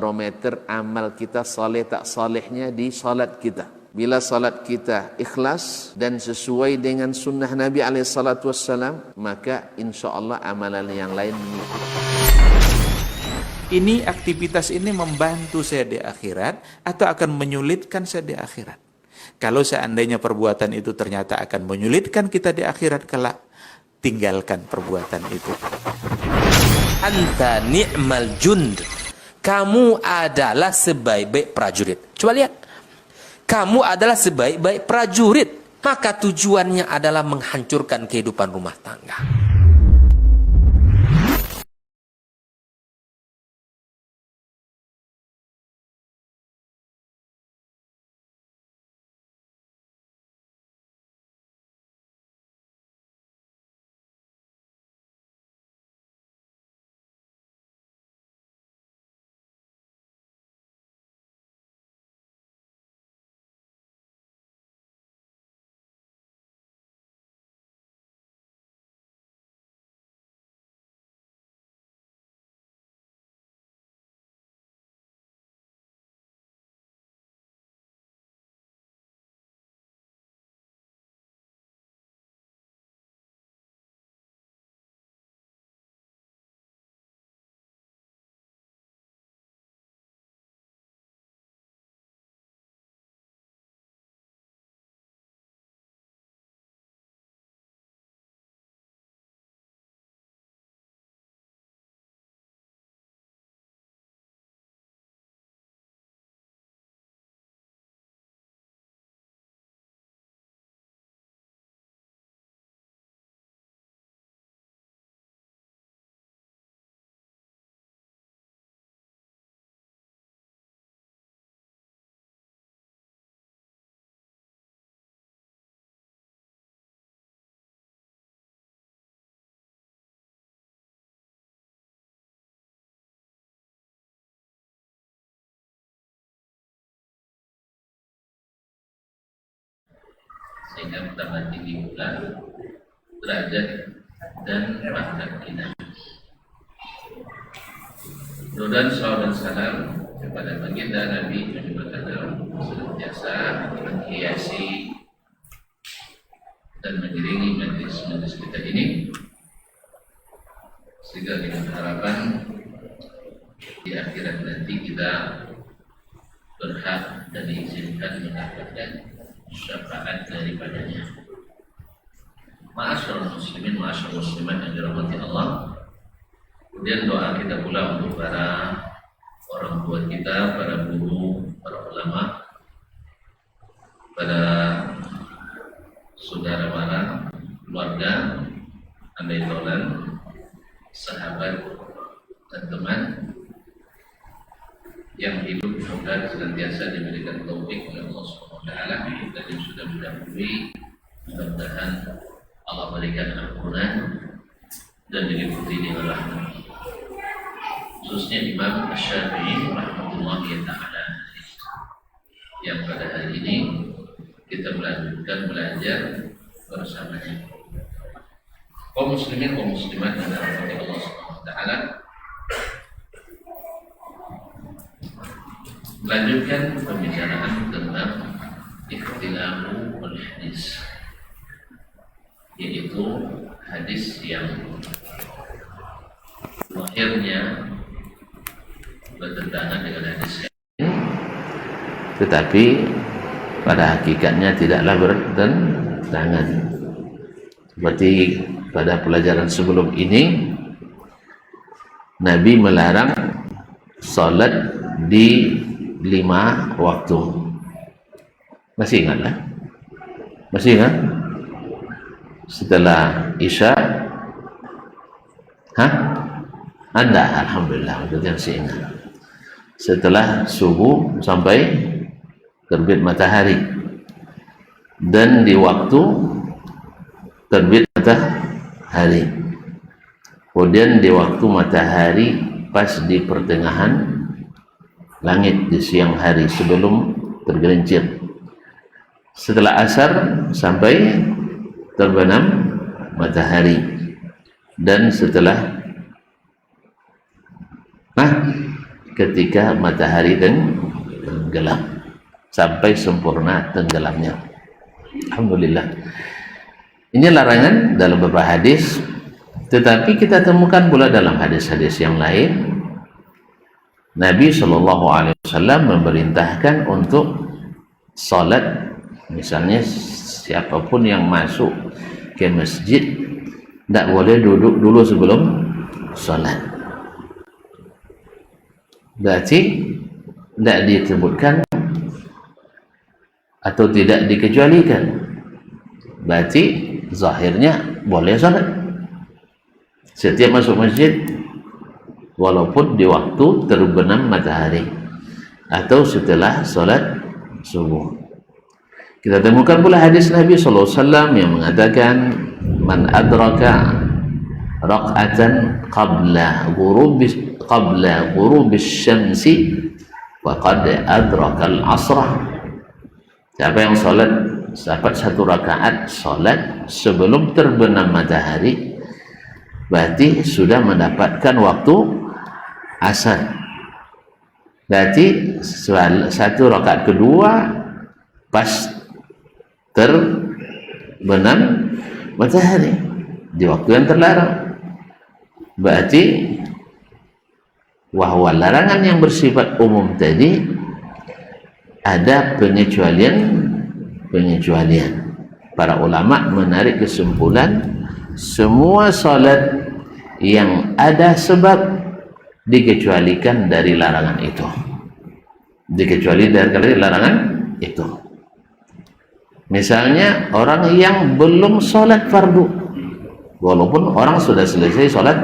barometer amal kita saleh tak salehnya di salat kita. Bila salat kita ikhlas dan sesuai dengan sunnah Nabi SAW, maka insya Allah amalan yang lain mengikuti. Ini aktivitas ini membantu saya di akhirat atau akan menyulitkan saya di akhirat? Kalau seandainya perbuatan itu ternyata akan menyulitkan kita di akhirat kelak, tinggalkan perbuatan itu. Anta ni'mal jund. Kamu adalah sebaik-baik prajurit. Coba lihat. Kamu adalah sebaik-baik prajurit. Maka tujuannya adalah menghancurkan kehidupan rumah tangga. Sehingga pertama tinggi pula derajat dan pangkat kita. Mudah-mudahan salawat dan salam kepada baginda Nabi Muhammad senantiasa menghiasi dan mengiringi majlis-majlis kita ini, sehingga dengan harapan di akhirat nanti kita berhak dan diizinkan mendapatkan syafaat daripadanya. Ma'asyiral muslimin, ma'asyiral muslimat yang dirahmati Allah. Kemudian doa kita pula untuk para orang tua kita, para guru, para ulama, pada saudara mara, keluarga, andai tolan, sahabat dan teman yang hidup, semoga senantiasa diberikan taufik oleh Allah SWT, dan yang sudah mendahului, mudah-mudahan Allah berikan ampunan dan diliputi dengan rahmat. Khususnya Imam Asy-Syafi'i rahmatullahi ta'ala, yang pada hari ini kita melanjutkan belajar bersamanya. Kaum muslimin, kaum muslimat yang dirahmati Allah SWT, melanjutkan pembicaraan tentang ikhtilafu al-hadis, yaitu hadis yang lahirnya bertentangan dengan hadis yang Tetapi pada hakikatnya tidaklah bertentangan. Seperti pada pelajaran sebelum ini, Nabi melarang salat di 5 waktu. Masih ingat lah? Masih ingat? Setelah Isya, Anda alhamdulillah berarti masih ingat. Setelah subuh sampai terbit matahari, dan di waktu terbit matahari. Kemudian di waktu matahari pas di pertengahan langit di siang hari sebelum tergelincir. Setelah asar sampai terbenam matahari, dan setelah ketika matahari tenggelam sampai sempurna tenggelamnya. Alhamdulillah. Ini larangan dalam beberapa hadis, tetapi kita temukan pula dalam hadis-hadis yang lain Nabi SAW memerintahkan untuk salat. Misalnya siapapun yang masuk ke masjid tidak boleh duduk dulu sebelum salat. Berarti tidak disebutkan atau tidak dikecualikan. Berarti zahirnya boleh salat setiap masuk masjid, walaupun di waktu terbenam matahari atau setelah salat subuh. Kita temukan pula hadis Nabi SAW yang mengatakan, man adraka raq'atan qabla ghurubis syamsi faqad adraka al-asrah. Siapa yang dapat satu rakaat salat sebelum terbenam matahari, berarti sudah mendapatkan waktu asar. Berarti satu rakaat kedua pas terbenam matahari di waktu yang terlarang. Berarti bahwa larangan yang bersifat umum tadi ada pengecualian. Para ulama menarik kesimpulan semua salat yang ada sebab dikecualikan dari larangan itu, dikecuali dari larangan itu. Misalnya orang yang belum salat fardu, walaupun orang sudah selesai salat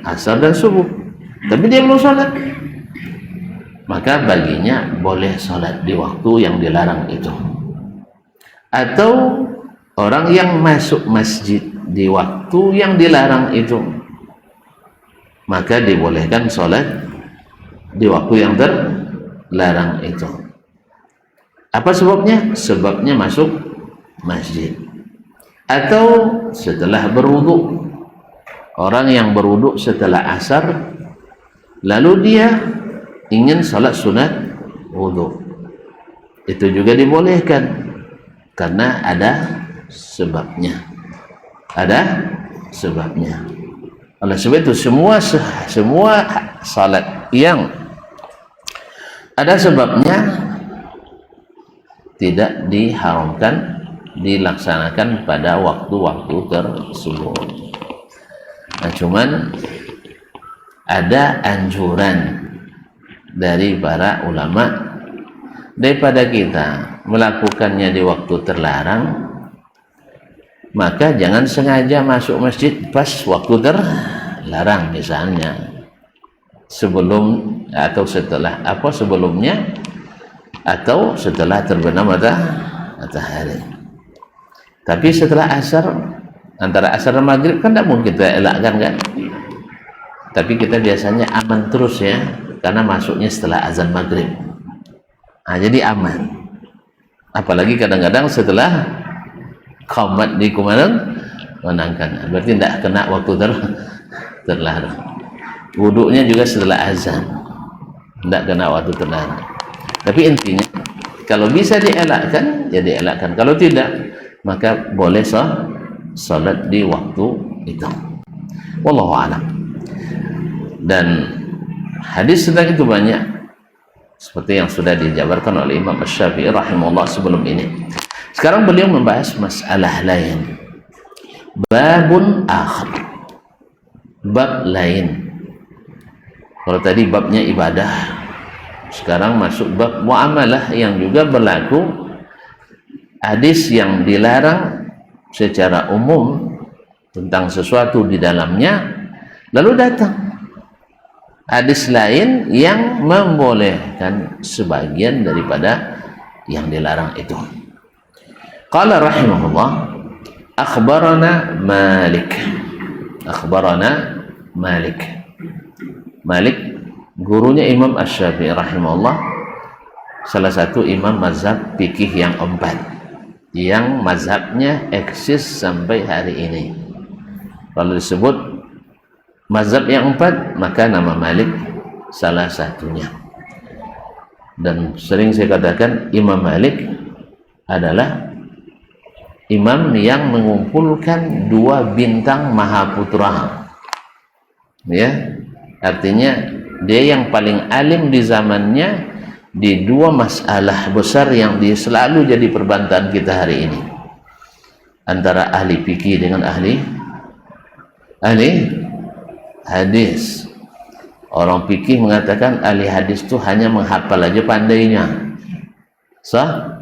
asar dan subuh, tapi dia belum salat, maka baginya boleh salat di waktu yang dilarang itu. Atau orang yang masuk masjid di waktu yang dilarang itu, maka dibolehkan sholat di waktu yang terlarang itu. Apa sebabnya? Sebabnya masuk masjid. Atau setelah berwudu, orang yang berwudu setelah asar lalu dia ingin sholat sunat wudu, itu juga dibolehkan karena ada sebabnya. Oleh sebab itu semua salat yang ada sebabnya tidak diharamkan dilaksanakan pada waktu-waktu tersebut. Nah, cuman ada anjuran dari para ulama daripada kita melakukannya di waktu terlarang, maka jangan sengaja masuk masjid pas waktu terlarang, misalnya sebelum atau setelah sebelumnya atau setelah terbenam matahari. Tapi setelah asar, antara asar dan maghrib kan tidak mungkin kita elakkan kan, tapi kita biasanya aman terus ya, karena masuknya setelah azan maghrib. Nah, jadi aman. Apalagi kadang-kadang setelah qamat dikumandangkan, berarti tidak kena waktu terlarang. Wudunya juga setelah azan, tidak kena waktu terlarang. Tapi intinya kalau bisa dielakkan ya dielakkan, kalau tidak maka boleh salat di waktu itu. Wallahu a'lam. Dan hadis tentang itu banyak, seperti yang sudah dijabarkan oleh Imam Asy-Syafi'i rahimahullah sebelum ini. Sekarang beliau membahas masalah lain, babun akhar, bab lain. Kalau tadi babnya ibadah, sekarang masuk bab muamalah yang juga berlaku. Hadis yang dilarang secara umum tentang sesuatu di dalamnya, lalu datang hadis lain yang membolehkan sebagian daripada yang dilarang itu. Qala rahimahullah, akhbarana Malik. Malik gurunya Imam Asy-Syafi'i rahimahullah, salah satu imam mazhab fikih yang 4 yang mazhabnya eksis sampai hari ini. Kalau disebut mazhab yang 4, maka nama Malik salah satunya. Dan sering saya katakan Imam Malik adalah imam yang mengumpulkan 2 bintang Mahaputra. Ya, artinya dia yang paling alim di zamannya di 2 masalah besar yang selalu jadi perbantahan kita hari ini, antara ahli fikih dengan ahli hadis. Orang fikih mengatakan ahli hadis itu hanya menghafal aja pandainya, sah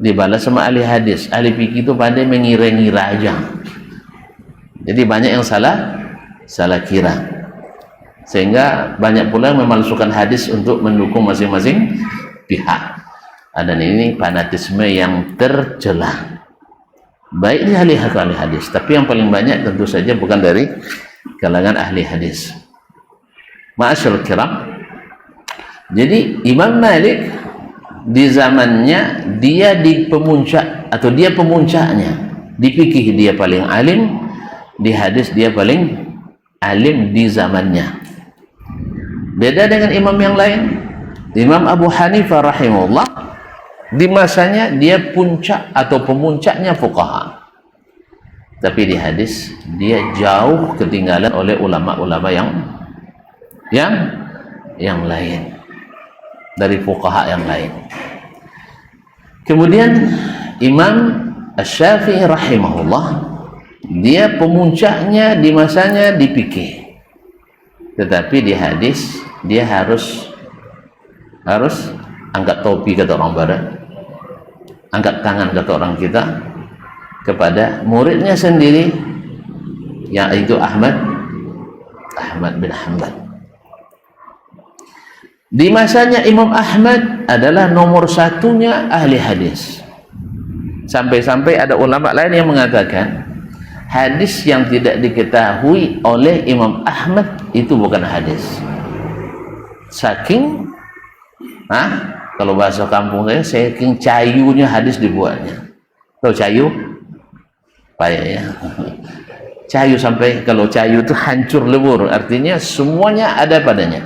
dibalas sama ahli hadis. Ahli fikih itu pandai mengira-ngira aja. Jadi banyak yang salah kira, sehingga banyak pula yang memalsukan hadis untuk mendukung masing-masing pihak. Dan ini fanatisme yang tercela, baik di ahli hadis, tapi yang paling banyak tentu saja bukan dari kalangan ahli hadis. Ma'asyarul kiram, jadi Imam Malik di zamannya dia di pemuncak, atau dia pemuncaknya. Di fikih dia paling alim, di hadis dia paling alim di zamannya. Beda dengan imam yang lain. Imam Abu Hanifah rahimahullah, di masanya dia puncak atau pemuncaknya fuqaha, tapi di hadis dia jauh ketinggalan oleh ulama-ulama yang lain, dari fuqaha yang lain. Kemudian Imam Asy-Syafi'i rahimahullah, dia pemuncaknya di masanya di fikih, tetapi di hadis dia harus angkat topi kata orang barat, angkat tangan kata orang kita, kepada muridnya sendiri, yaitu Ahmad bin Hanbal. Di masanya Imam Ahmad adalah nomor satunya ahli hadis, sampai-sampai ada ulama lain yang mengatakan hadis yang tidak diketahui oleh Imam Ahmad itu bukan hadis. Saking kalau bahasa kampung saya, saking cayunya hadis dibuatnya. Tahu cayu? Payah ya. Cayu, sampai kalau cayu itu hancur lebur, artinya semuanya ada padanya,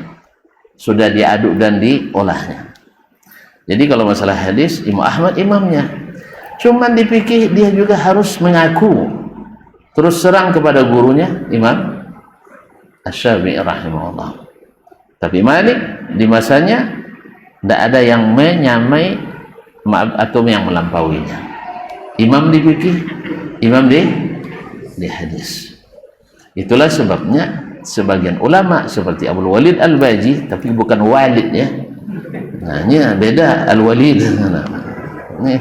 sudah diaduk dan diolahnya. Jadi kalau masalah hadis, Imam Ahmad imamnya. Cuman di fikih dia juga harus mengaku terus serang kepada gurunya Imam Asy-Syafi'i rahimahullah. Tapi Malik di masanya tidak ada yang menyamai atau yang melampauinya. Imam di fikih, imam di hadis. Itulah sebabnya sebagian ulama seperti Abdul Walid Al-Baji, tapi bukan Walid ya. Nah, ini beda Al-Walid. Ini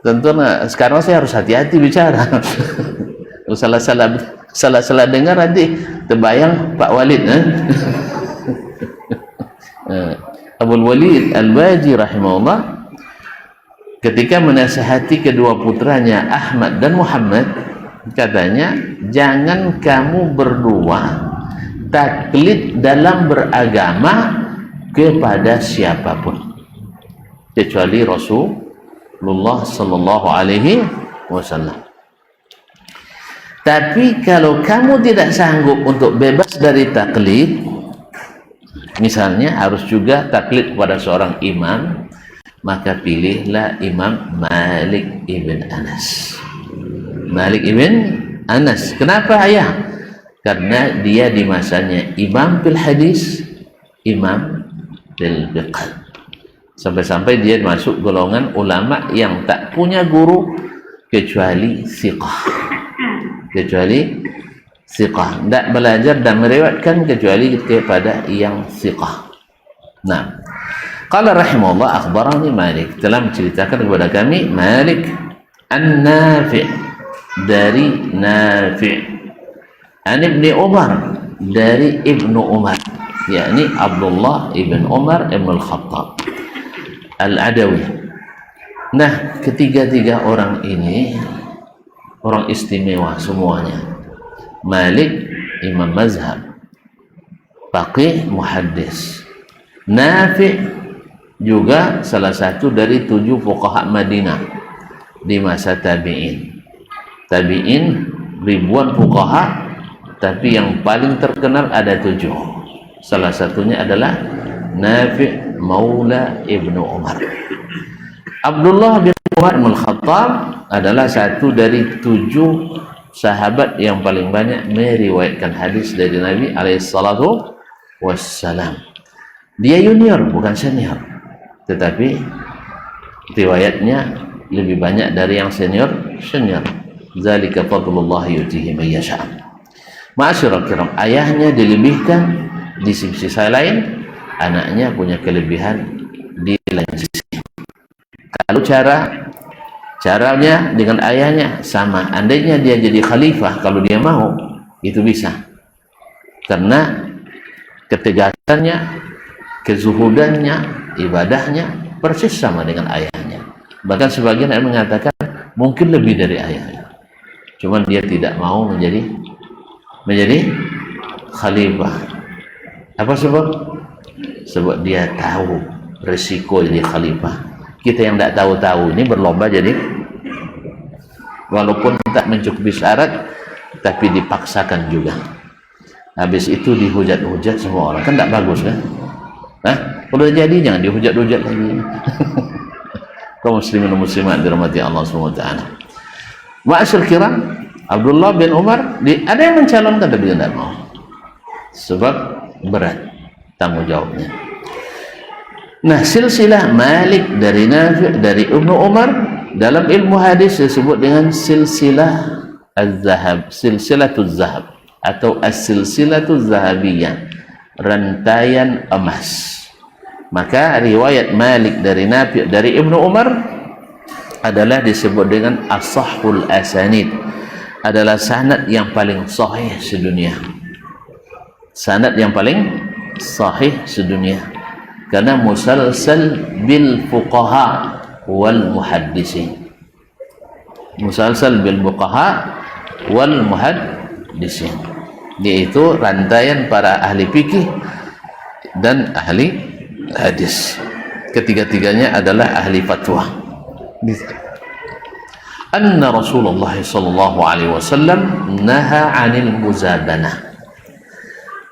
tentu sekarang saya harus hati-hati bicara. Salah dengar nanti terbayang Pak Walid. Abdul Walid Al-Baji rahimahullah ketika menasihati kedua putranya Ahmad dan Muhammad, katanya, jangan kamu berdua taklid dalam beragama kepada siapapun kecuali Rasulullah sallallahu alaihi wasallam. Tapi kalau kamu tidak sanggup untuk bebas dari taklid, misalnya harus juga taklid kepada seorang imam, maka pilihlah Imam Malik ibn Anas. Malik ibn Anas. Kenapa ayah? Karena dia di masanya imam fil hadis, imam fil fiqh. Sampai-sampai dia masuk golongan ulama yang tak punya guru kecuali siqah. Tidak belajar dan meriwayatkan kecuali kepada yang siqah. Nah, qala rahimahullah akhbarani Malik, telah menceritakan kepada kami Malik an-Nafi' dari Nafi', an Ibni Umar dari Ibnu Umar, yakni Abdullah ibn Umar ibn al-Khattab al-Adawi. Nah, ketiga-tiga orang ini orang istimewa semuanya. Malik imam mazhab, faqih, muhaddis. Nafi' juga salah satu dari 7 fuqaha Madinah di masa tabi'in. Tabi'in ribuan fuqaha, tapi yang paling terkenal ada 7. Salah satunya adalah Nafi' Maula Ibnu Umar. Abdullah bin Umar bin Khattab adalah satu dari 7 sahabat yang paling banyak meriwayatkan hadis dari Nabi alaihissalatu wassalam. Dia junior bukan senior, tetapi riwayatnya lebih banyak dari yang senior. Zalika fadlullah yu'tihi man yasha. Ma'asyiral kiram, ayahnya dilebihkan di sisi lain, anaknya punya kelebihan di lain sisi. Kalau caranya dengan ayahnya sama, andainya dia jadi khalifah, kalau dia mau itu bisa, karena ketegasannya, kezuhudannya, ibadahnya persis sama dengan ayahnya. Bahkan sebagian yang mengatakan mungkin lebih dari ayahnya, cuman dia tidak mau menjadi khalifah. Apa sebab? Sebab dia tahu resiko jadi khalifah. Kita yang tidak tahu-tahu ini berlomba jadi, walaupun tak mencukupi syarat tapi dipaksakan juga. Habis itu dihujat-hujat semua orang, kan tak bagus kan? Kalau jadi jangan dihujat-hujat lagi. Kaum muslimin dan muslimat dirahmati Allah SWT. Ma'asyil kiram, Abdullah bin Umar ada yang mencalonkan tapi dia tidak mau, sebab berat tanggung jawabnya. Nah, silsilah Malik dari Nafi' dari Ibnu Umar dalam ilmu hadis disebut dengan silsilah az-zahab, silsilatuz zahab atau as-silsilatuz zahabiyah, rantaian emas. Maka riwayat Malik dari Nafi' dari Ibnu Umar adalah disebut dengan as-sahhul asanid, adalah sanad yang paling sahih sedunia. Sanad yang paling sahih sedunia, karena musalsal bil fuqaha wal muhaddisin. Musalsal bil fuqaha wal muhaddisin, yaitu rantaian para ahli fikih dan ahli hadis. Ketiga-tiganya adalah ahli fatwa. Anna Rasulullah sallallahu alaihi wasallam naha 'anil muzabanah.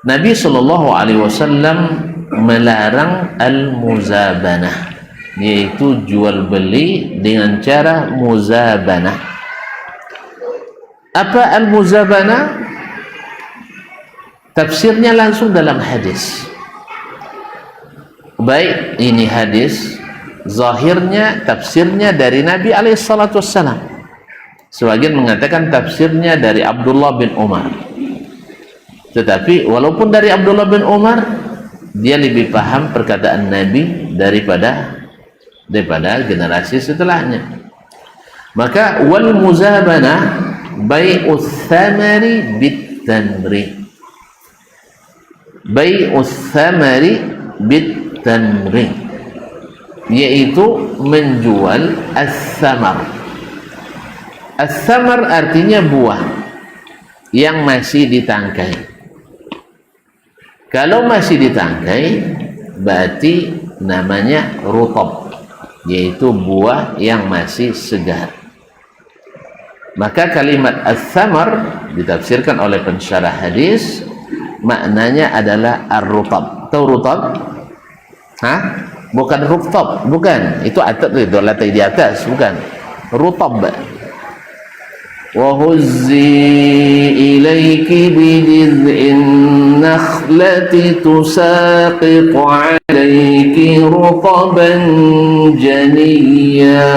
Nabi sallallahu alaihi wasallam melarang al-muzabanah, yaitu jual beli dengan cara muzabanah. Apa al-muzabanah? Tafsirnya langsung dalam hadis. Baik ini hadis, zahirnya tafsirnya dari Nabi alaihissalatu wassalam. Sebagian mengatakan tafsirnya dari Abdullah bin Umar. Tetapi walaupun dari Abdullah bin Umar, dia lebih paham perkataan Nabi daripada generasi setelahnya. Maka wal muzabanah bai'us thamari bit tamri, bai'us thamari bit tamri, yaitu menjual as-samar. As-samar artinya buah yang masih ditangkai. Kalau masih ditangkai berarti namanya rutab, yaitu buah yang masih segar. Maka kalimat as-samar ditafsirkan oleh pensyarah hadis, maknanya adalah ar-rutab. Tahu rutab? Bukan rutab, bukan. Itu atap itu, lantai di atas, bukan. Rutab. وَهُزِّي إِلَيْكِ بِجِذْعِ النَّخْلَةِ تُسَاقِطُ عَلَيْكِ رُطَبًا جَنِيًّا.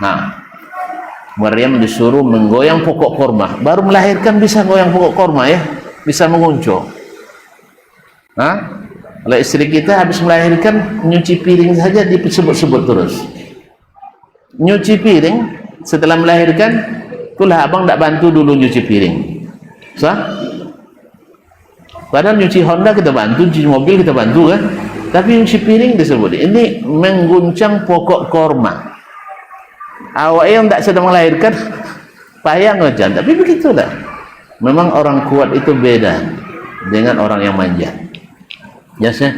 Nah, Maryam disuruh menggoyang pokok korma. Baru melahirkan bisa goyang pokok korma ya, bisa menguncur. Kalau istri kita habis melahirkan, nyuci piring saja disebut-sebut terus. Nyuci piring setelah melahirkan, itulah abang tak bantu dulu nyuci piring. Padahal nyuci Honda kita bantu, nyuci mobil kita bantu kan, tapi nyuci piring disebut ini mengguncang pokok korma. Awak yang tak sedang melahirkan payah ngojan, tapi begitulah. Memang orang kuat itu beda dengan orang yang manja. Biasa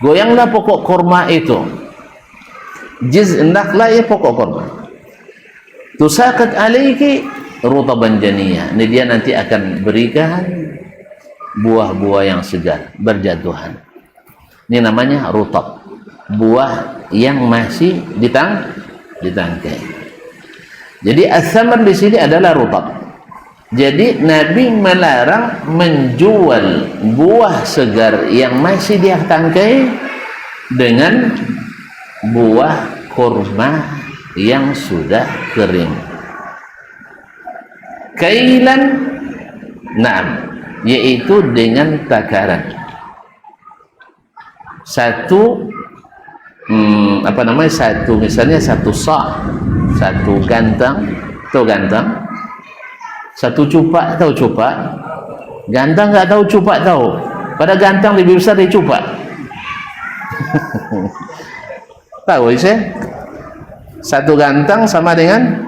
goyanglah pokok korma itu, hendaklah ya pokok korma. Tusaqat alaiki rutaban janiyah. Ini dia nanti akan berikan buah-buah yang segar, berjatuhan. Ini namanya rutab, buah yang masih ditangkai. Jadi as-samar di sini adalah rutab. Jadi Nabi melarang menjual buah segar yang masih dia tangkai dengan buah kurma yang sudah kering. Kailan, na'am, yaitu dengan takaran. Satu misalnya satu sa', satu gantang, tahu gantang? Satu cupak, tahu cupak? Gantang nggak tahu, cupak tahu. Pada gantang lebih besar dari cupak. Tahu saya? Satu gantang sama dengan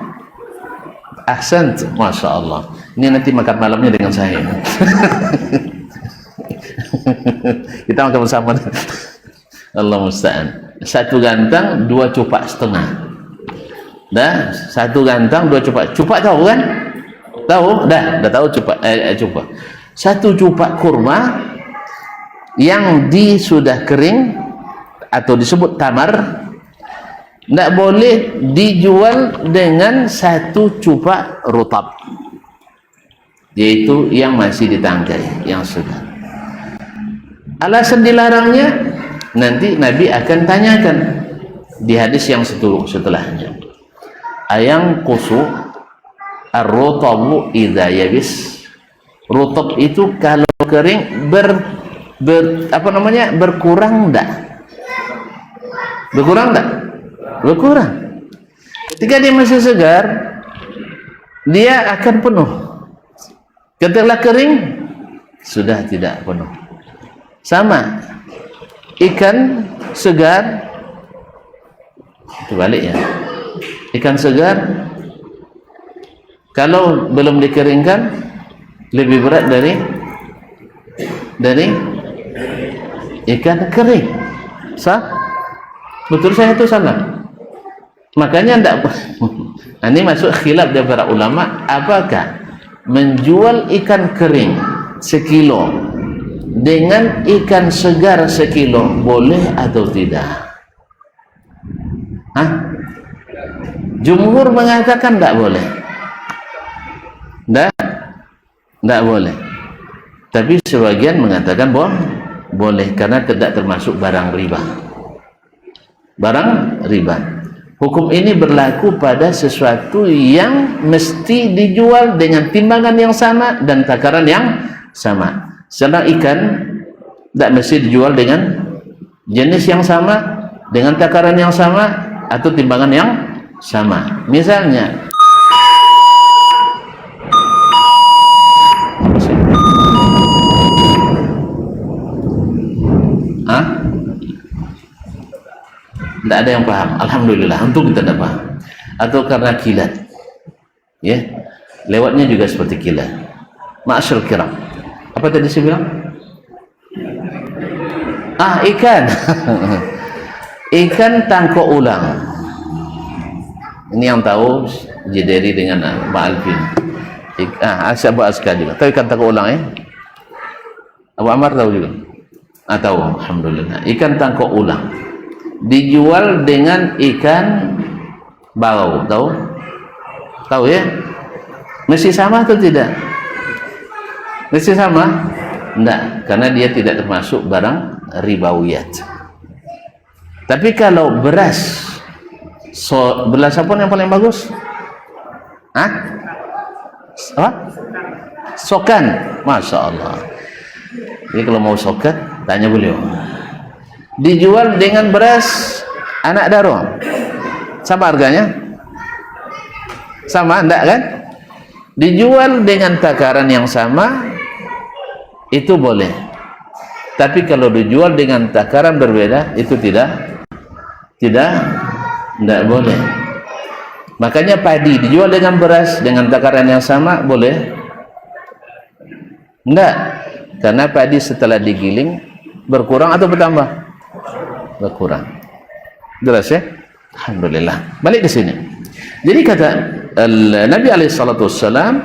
ahsan, masya Allah. Ini nanti makan malamnya dengan saya. Kita makan bersama. Allah musta'an. Satu gantang, 2 cupak setengah. Dah, satu gantang, 2 cupak. Cupak tahu kan? Tahu? Dah tahu cupak. Cupak. Satu cupak kurma yang sudah kering atau disebut tamar, tidak boleh dijual dengan satu cupak rutab, yaitu yang masih ditangkai, yang sudah. Alasan dilarangnya nanti Nabi akan tanyakan di hadis yang setelahnya. Ayang kusu ar-rutabu idza yabis. Rutab itu kalau kering berkurang enggak? Berkurang enggak? Berkurang. Ketika dia masih segar, dia akan penuh. Ketika kering, sudah tidak penuh. Sama ikan segar, itu balik ya. Ikan segar kalau belum dikeringkan lebih berat dari ikan kering. Betul saya itu salah? Makanya tidak. Ini masuk khilaf dari para ulama, apakah menjual ikan kering sekilo dengan ikan segar sekilo boleh atau tidak? Jumhur mengatakan tidak boleh. Tidak boleh. Tapi sebagian mengatakan boleh karena tidak termasuk barang riba. Barang riba. Hukum ini berlaku pada sesuatu yang mesti dijual dengan timbangan yang sama dan takaran yang sama. Sedang ikan tidak mesti dijual dengan jenis yang sama, dengan takaran yang sama atau timbangan yang sama. Misalnya tidak ada yang paham. Alhamdulillah, untuk kita tidak paham. Atau karena kilat, ya, lewatnya juga seperti kilat. Ma'asyil kiram, apa tadi saya bilang? Ikan. Ikan tangkok ulang. Ini yang tahu Jederi dengan Mbak Alvin. Abu Askar juga. Tahu ikan tangkok ulang ya? Abu Amar tahu juga? Tahu, alhamdulillah. Ikan tangkok ulang dijual dengan ikan bau, tahu ya? Mesti sama atau tidak? Mesti sama? Enggak, karena dia tidak termasuk barang ribawiyat. Tapi kalau beras, beras apa yang paling bagus? Sokan, masya Allah. Jadi kalau mau sokan, tanya beliau. Dijual dengan beras anak daro, sama harganya? Sama, enggak kan? Dijual dengan takaran yang sama, itu boleh. Tapi kalau dijual dengan takaran berbeda, itu tidak boleh. Makanya padi dijual dengan beras dengan takaran yang sama, boleh? Enggak, karena padi setelah digiling berkurang atau bertambah? Berkurang. Jelas ya? Alhamdulillah. Balik ke sini. Jadi kata Nabi SAW,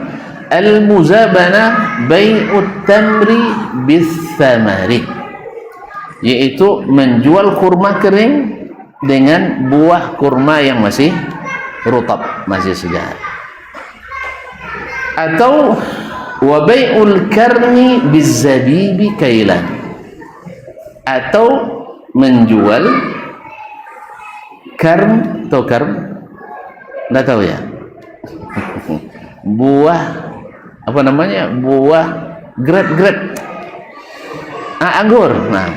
al-muzabana bai'ut tamri bis-thamari. yaitu menjual kurma kering dengan buah kurma yang masih rutab, masih segar. Atau wa bai'ul karmi bizzabibi kailan, atau menjual karm, atau karm enggak tahu ya, buah apa namanya, buah grape anggur. Nah,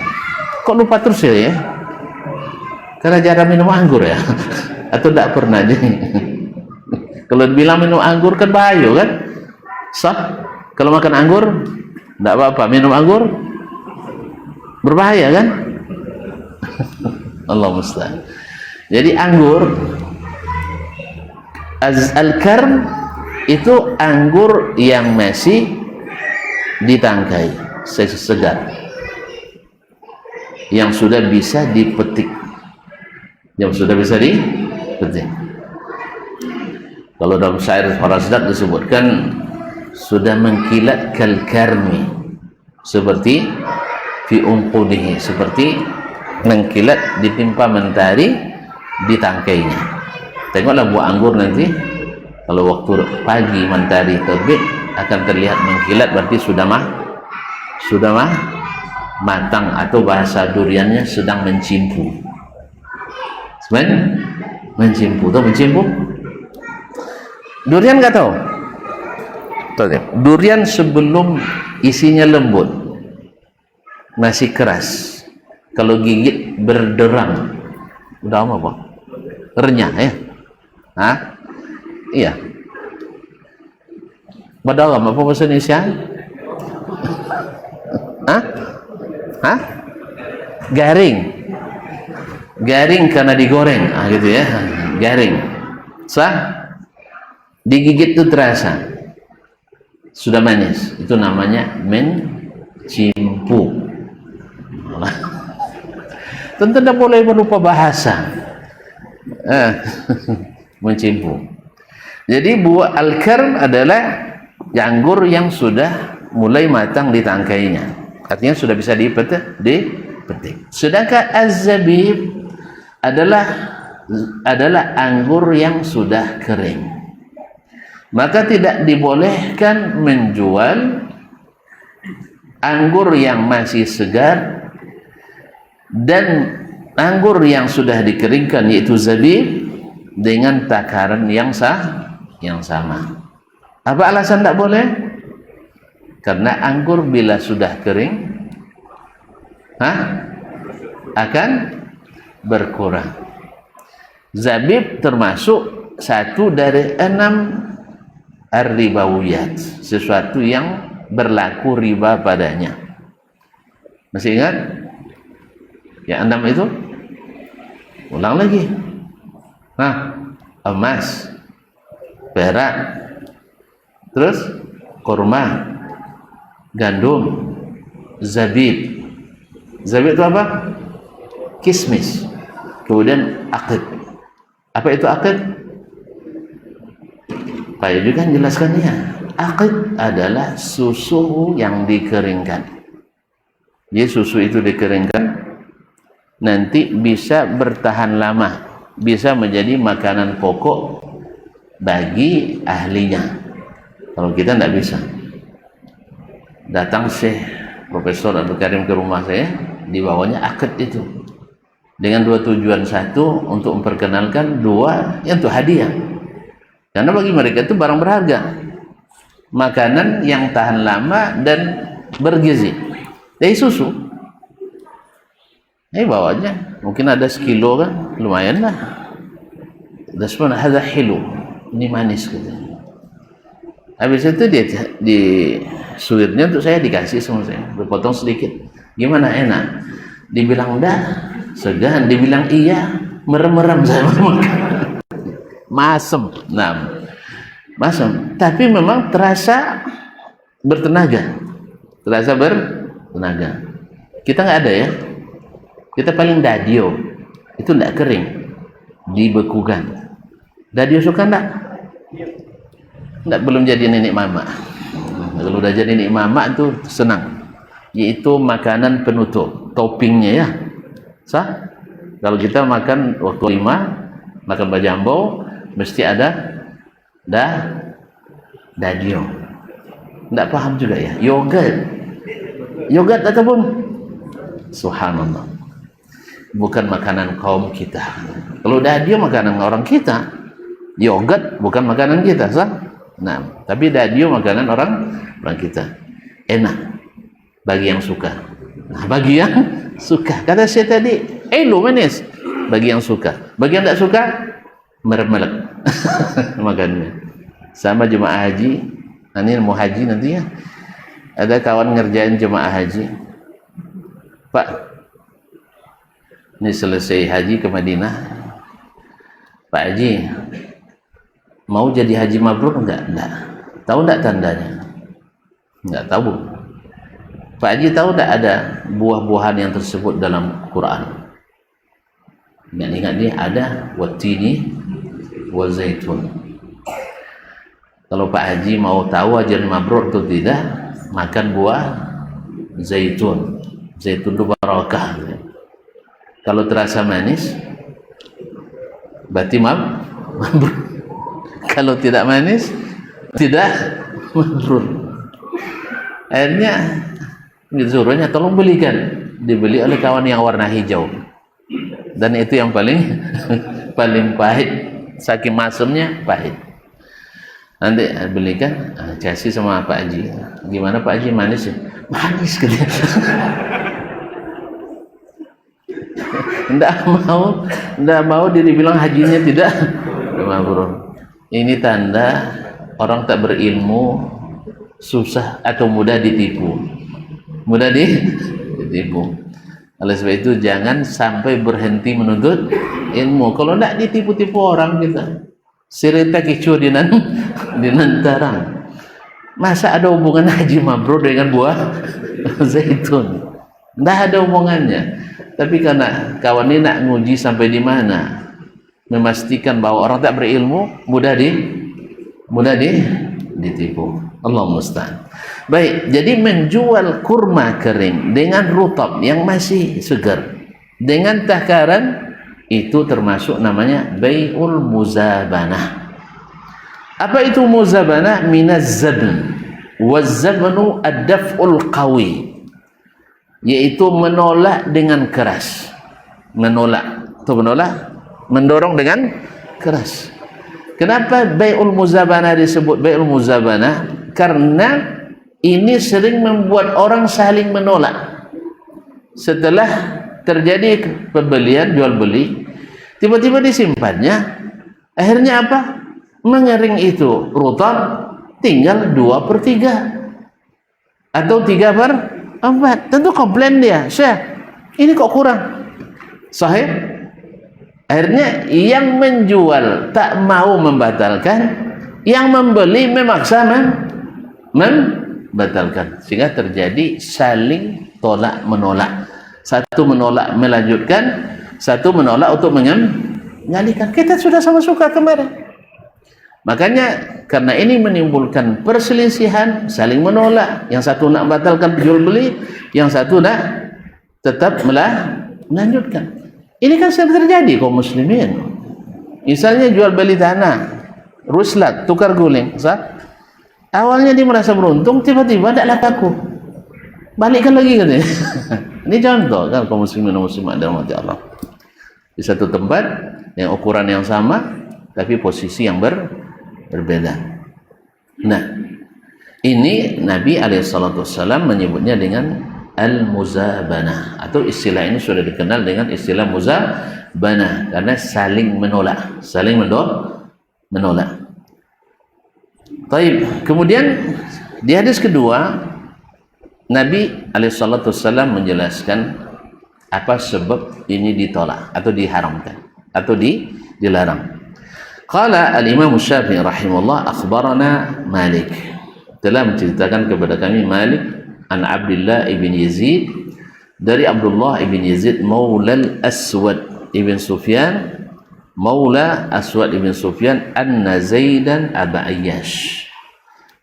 kok lupa terus ya, karena jarang minum anggur ya atau tidak pernah jadi. Kalau dibilang minum anggur kan bahaya kan, sah. Kalau makan anggur tidak apa-apa, minum anggur berbahaya kan. Allah musta'an. Jadi anggur al-karm itu anggur yang masih ditangkai, segar, yang sudah bisa dipetik, Kalau dalam syair Farasdak disebutkan sudah mengkilat kal karmi, seperti fi unqudihi, seperti mengkilat ditimpa mentari di tangkainya. Tengoklah buah anggur nanti, kalau waktu pagi mentari terbit akan terlihat mengkilat, berarti sudah matang, atau bahasa duriannya sedang mencimpu. Mencimpu. Durian nggak tahu? Durian sebelum isinya lembut masih keras, kalau gigit berderang, udah apa? Renyah ya? Hah? Iya. Badalam apa bahasa Indonesia? Hah? Garing karena digoreng, gitu ya, garing. Sah? Digigit itu terasa sudah manis, itu namanya mencimpu. Tentu tidak boleh berupa bahasa. Mencimpu. Jadi buah al-karm adalah anggur yang sudah mulai matang di tangkainya, artinya sudah bisa dipetik. Sedangkan az-zabib adalah anggur yang sudah kering. Maka tidak dibolehkan menjual anggur yang masih segar dan anggur yang sudah dikeringkan, yaitu zabib, dengan takaran yang sama. Apa alasan tidak boleh? Karena anggur bila sudah kering akan berkurang. Zabib termasuk satu dari 6 ar-ribawiyat, sesuatu yang berlaku riba padanya. Masih ingat? Yang 6 itu? Ulang lagi. Emas, perak, terus kurma, gandum, zabib. Zabib itu apa? Kismis. Kemudian akid. Apa itu akid? Pak Yudi kan jelaskannya. Akid adalah susu yang dikeringkan. Jadi susu itu dikeringkan, nanti bisa bertahan lama, bisa menjadi makanan pokok bagi ahlinya. Kalau kita tidak bisa. Datang Syekh Profesor Abdul Karim ke rumah saya, dibawanya akid itu dengan 2 tujuan. 1 untuk memperkenalkan, 2 ya untuk hadiah. Karena bagi mereka itu barang berharga, makanan yang tahan lama dan bergizi. Dari susu, bawanya mungkin ada sekilo kan, lumayan lah. Dasman hadza hilu, ini manis gitu. Habis itu dia di suirnya untuk saya dikasih sama saya, berpotong sedikit. Gimana, enak? Dibilang dah segan, dibilang iya, merem-merem saya makan. Masem, masem. Tapi memang terasa bertenaga, Kita nggak ada ya. Kita paling dadio, itu tidak kering, dibekukan. Dadio suka enggak? Enggak, belum jadi nenek mama. Kalau udah jadi nenek mama itu senang, yaitu makanan penutup. toppingnya ya. Sah? Kalau kita makan waktu 5, makan bajambo, mesti ada dadio. Tidak paham juga ya. Yogurt ataupun subhanallah, bukan makanan kaum kita. Kalau dadio makanan orang kita, yogurt bukan makanan kita, sah? Nah, tapi dadio makanan orang kita. Enak bagi yang suka. Nah, bagi yang suka, kata saya tadi, manis bagi yang suka. Bagi yang tidak suka, merem-melek makannya. Sama jemaah haji, ini mau haji nanti ya, ada kawan ngerjain jemaah haji, Pak, ini selesai haji ke Madinah, Pak Haji mau jadi haji mabrur enggak? Tahu enggak tandanya? Enggak tahu. Pak Haji tahu enggak ada buah-buahan yang tersebut dalam Quran? Ingat dia ada watini wa zaitun. Kalau Pak Haji mau tahu haji mabrur atau tidak, makan buah zaitun. Zaitun itu barakah. Kalau terasa manis, berarti mabrur. Kalau tidak manis, tidak mabrur. Akhirnya disuruhnya tolong belikan. Dibeli oleh kawan yang warna hijau. Dan itu yang paling pahit. Saking masamnya pahit. Nanti belikan, kasih sama Pak Haji. Gimana Pak Haji, manis ya? Manis gitu. Tidak mau dia dibilang hajinya tidak mabrur. Ini tanda orang tak berilmu susah atau mudah ditipu. Mudah ditipu. Oleh sebab itu jangan sampai berhenti menuntut ilmu. Kalau tidak ditipu-tipu orang kita. Cerita kicu di nantarang. Masa ada hubungan haji mabrur dengan buah zaitun? Tidak ada hubungannya. Tapi karena kawan ini nak nguji sampai di mana, memastikan bahwa orang tak berilmu mudah ditipu. Allah musta'an. Baik, jadi menjual kurma kering dengan rutab yang masih segar dengan takaran, itu termasuk namanya bai'ul muzabanah. Apa itu muzabanah? Minaz zabn. Waz-zabnu ad-daf'ul qawi, yaitu menolak dengan keras. Mendorong dengan keras. Kenapa bai'ul muzabanah disebut bai'ul muzabanah? Karena ini sering membuat orang saling menolak. Setelah terjadi pembelian jual beli, tiba-tiba disimpannya, akhirnya apa? Mengering itu rutab tinggal 2/3 atau 3/4. Tentu komplain dia, Syekh, ini kok kurang. Sahih? Akhirnya yang menjual tak mau membatalkan, yang membeli memaksa membatalkan, sehingga terjadi saling tolak menolak. Satu menolak melanjutkan, satu menolak untuk mengalihkan. Kita sudah sama suka kemarin. Makanya karena ini menimbulkan perselisihan, saling menolak. Yang satu nak batalkan jual beli, yang satu nak tetap melanjutkan. Ini kan sering terjadi kaum muslimin. Misalnya jual beli tanah, ruslat, tukar guling. Awalnya dia merasa beruntung, tiba-tiba tidak laku. Balikkan lagi katanya. Ini contoh kan kaum muslimin dan muslimat dalam hati Allah. Di satu tempat yang ukuran yang sama, tapi posisi yang berbeda. Nah, ini Nabi SAW menyebutnya dengan al-muzabanah, atau istilah ini sudah dikenal dengan istilah muzabanah karena saling menolak, menolak. Taib. Kemudian di hadis kedua Nabi SAW menjelaskan apa sebab ini ditolak atau diharamkan atau dilarang. Qala al-Imam Syafi'i rahimahullah, akhbarana Malik, telah menceritakan kepada kami Malik an Abdullah ibn Yazid, dari Abdullah ibn Yazid maula al-Aswad ibn Sufyan, maula Aswad ibn Sufyan, anna Zaidan Abu Ayyash,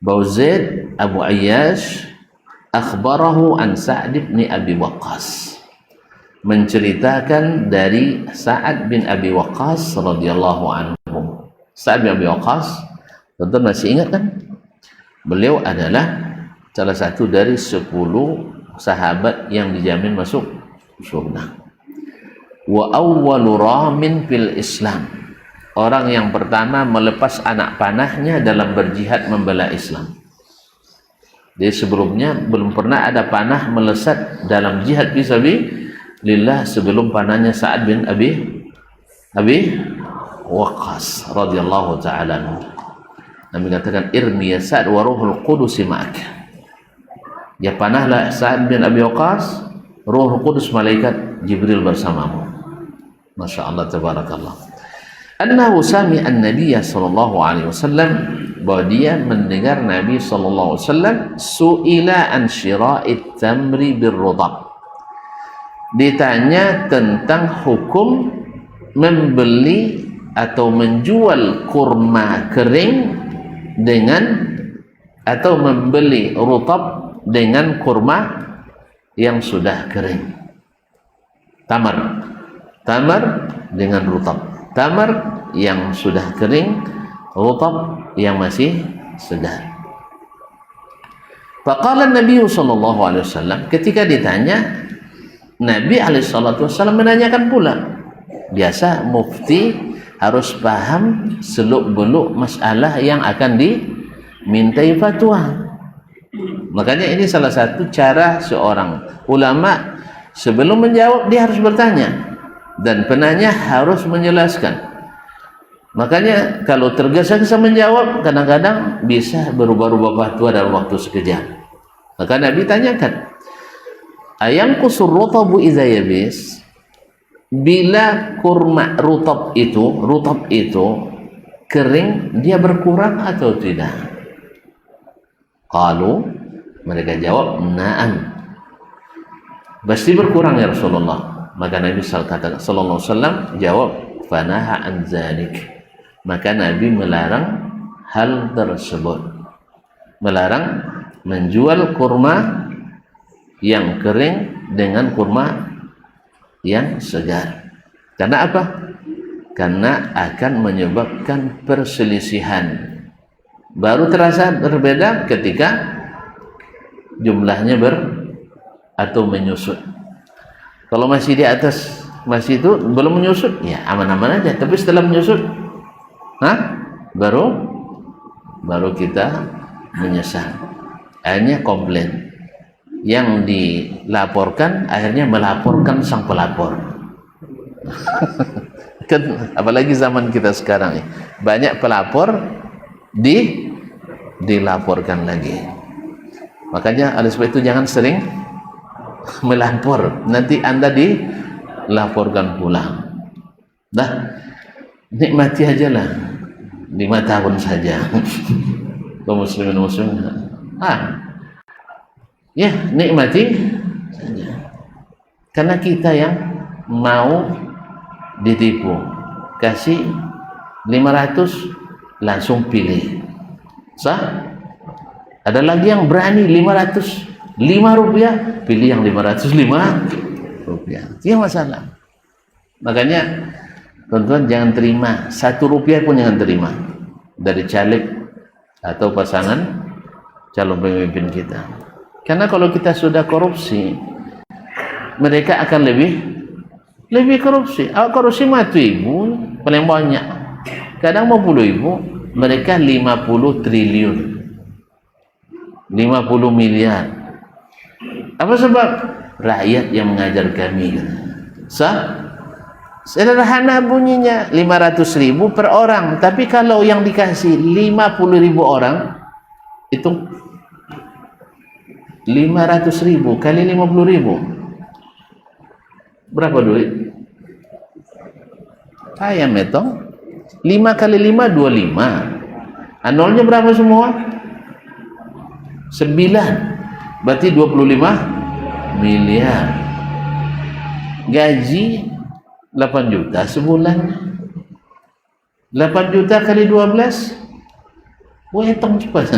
bahwa Zaid Abu Ayyash akhbarahu an Sa'd ibn Abi Waqqas, menceritakan dari Sa'ad bin Abi Waqqas radhiyallahu anhu. Sa'ad bin Abi Waqqas, tentu masih ingat kan? Beliau adalah salah satu dari 10 sahabat yang dijamin masuk surga. Wa awwalu ramin fil Islam, orang yang pertama melepas anak panahnya dalam berjihad membela Islam. Jadi sebelumnya belum pernah ada panah melesat dalam jihad fisabilillah sebelum panahnya Sa'ad bin Abi Waqqas radhiyallahu ta'ala. Nabi katakan, irmi ya Sa'ad wa ruhul qudus ma'ak. Ya panahlah Sa'ad bin Abi Waqqas, Ruhul Qudus malaikat Jibril bersamamu. Masya Allah, tabarakallah. Annahu sami'an Nabiya sallallahu alaihi wasallam, bahwa dia mendengar Nabi sallallahu alaihi wasallam su'ila an syira'it tamri birrudab. Ditanya tentang hukum membeli atau menjual kurma kering dengan atau membeli rutab dengan kurma yang sudah kering. Tamar dengan rutab. Tamar yang sudah kering, rutab yang masih segar. Faqala Nabi sallallahu alaihi wasallam, ketika ditanya, Nabi alaihi salatu wasallam menanyakan pula. Biasa mufti harus paham seluk-beluk masalah yang akan dimintai fatwa. Makanya ini salah satu cara seorang ulama sebelum menjawab dia harus bertanya, dan penanya harus menjelaskan. Makanya kalau tergesa-gesa menjawab kadang-kadang bisa berubah-ubah fatwa dalam waktu sekejap. Maka Nabi tanyakan, ayam kusur rutabu idza yabis, bila kurma rutab itu kering, dia berkurang atau tidak? Qalu, mereka jawab, na'am, pasti berkurang ya Rasulullah. Maka Nabi sallallahu alaihi wasallam jawab, fanaha an zalik. Maka Nabi melarang hal tersebut, melarang menjual kurma yang kering dengan kurma yang segar. Karena apa? Karena akan menyebabkan perselisihan. Baru terasa berbeda ketika jumlahnya atau menyusut. Kalau masih di atas, masih itu belum menyusut, ya aman-aman aja. Tapi setelah menyusut, baru kita menyesal. Akhirnya komplain. Yang dilaporkan akhirnya melaporkan sang pelapor. Kan apalagi zaman kita sekarang ya, banyak pelapor dilaporkan lagi. Makanya oleh sebab itu jangan sering melapor, nanti Anda dilaporkan pulang. Dah, nikmati aja lah 5 tahun saja. Kaum muslimin muslimin, ya nikmati saja. Karena kita yang mau ditipu, kasih 500 langsung pilih, sah. Ada lagi yang berani 505 rupiah, pilih yang 505 rupiah. Itu yang masalah. Makanya teman-teman jangan terima 1 rupiah pun, jangan terima dari caleg atau pasangan calon pemimpin kita. Karena kalau kita sudah korupsi, mereka akan lebih korupsi. Korupsi mati ibu paling banyak. Kadang 50 ibu, mereka 50 triliun, 50 miliar. Apa sebab? Rakyat yang mengajar kami. Sederhana bunyinya 500.000 per orang. Tapi kalau yang dikasih 50.000 orang, itu 500.000 kali 50.000 berapa duit? Ayam metong 5 kali 5 25. Nolnya berapa semua? 9. Berarti 25 miliar. Gaji 8 juta sebulan. 8 juta kali 12. Hitung cepat.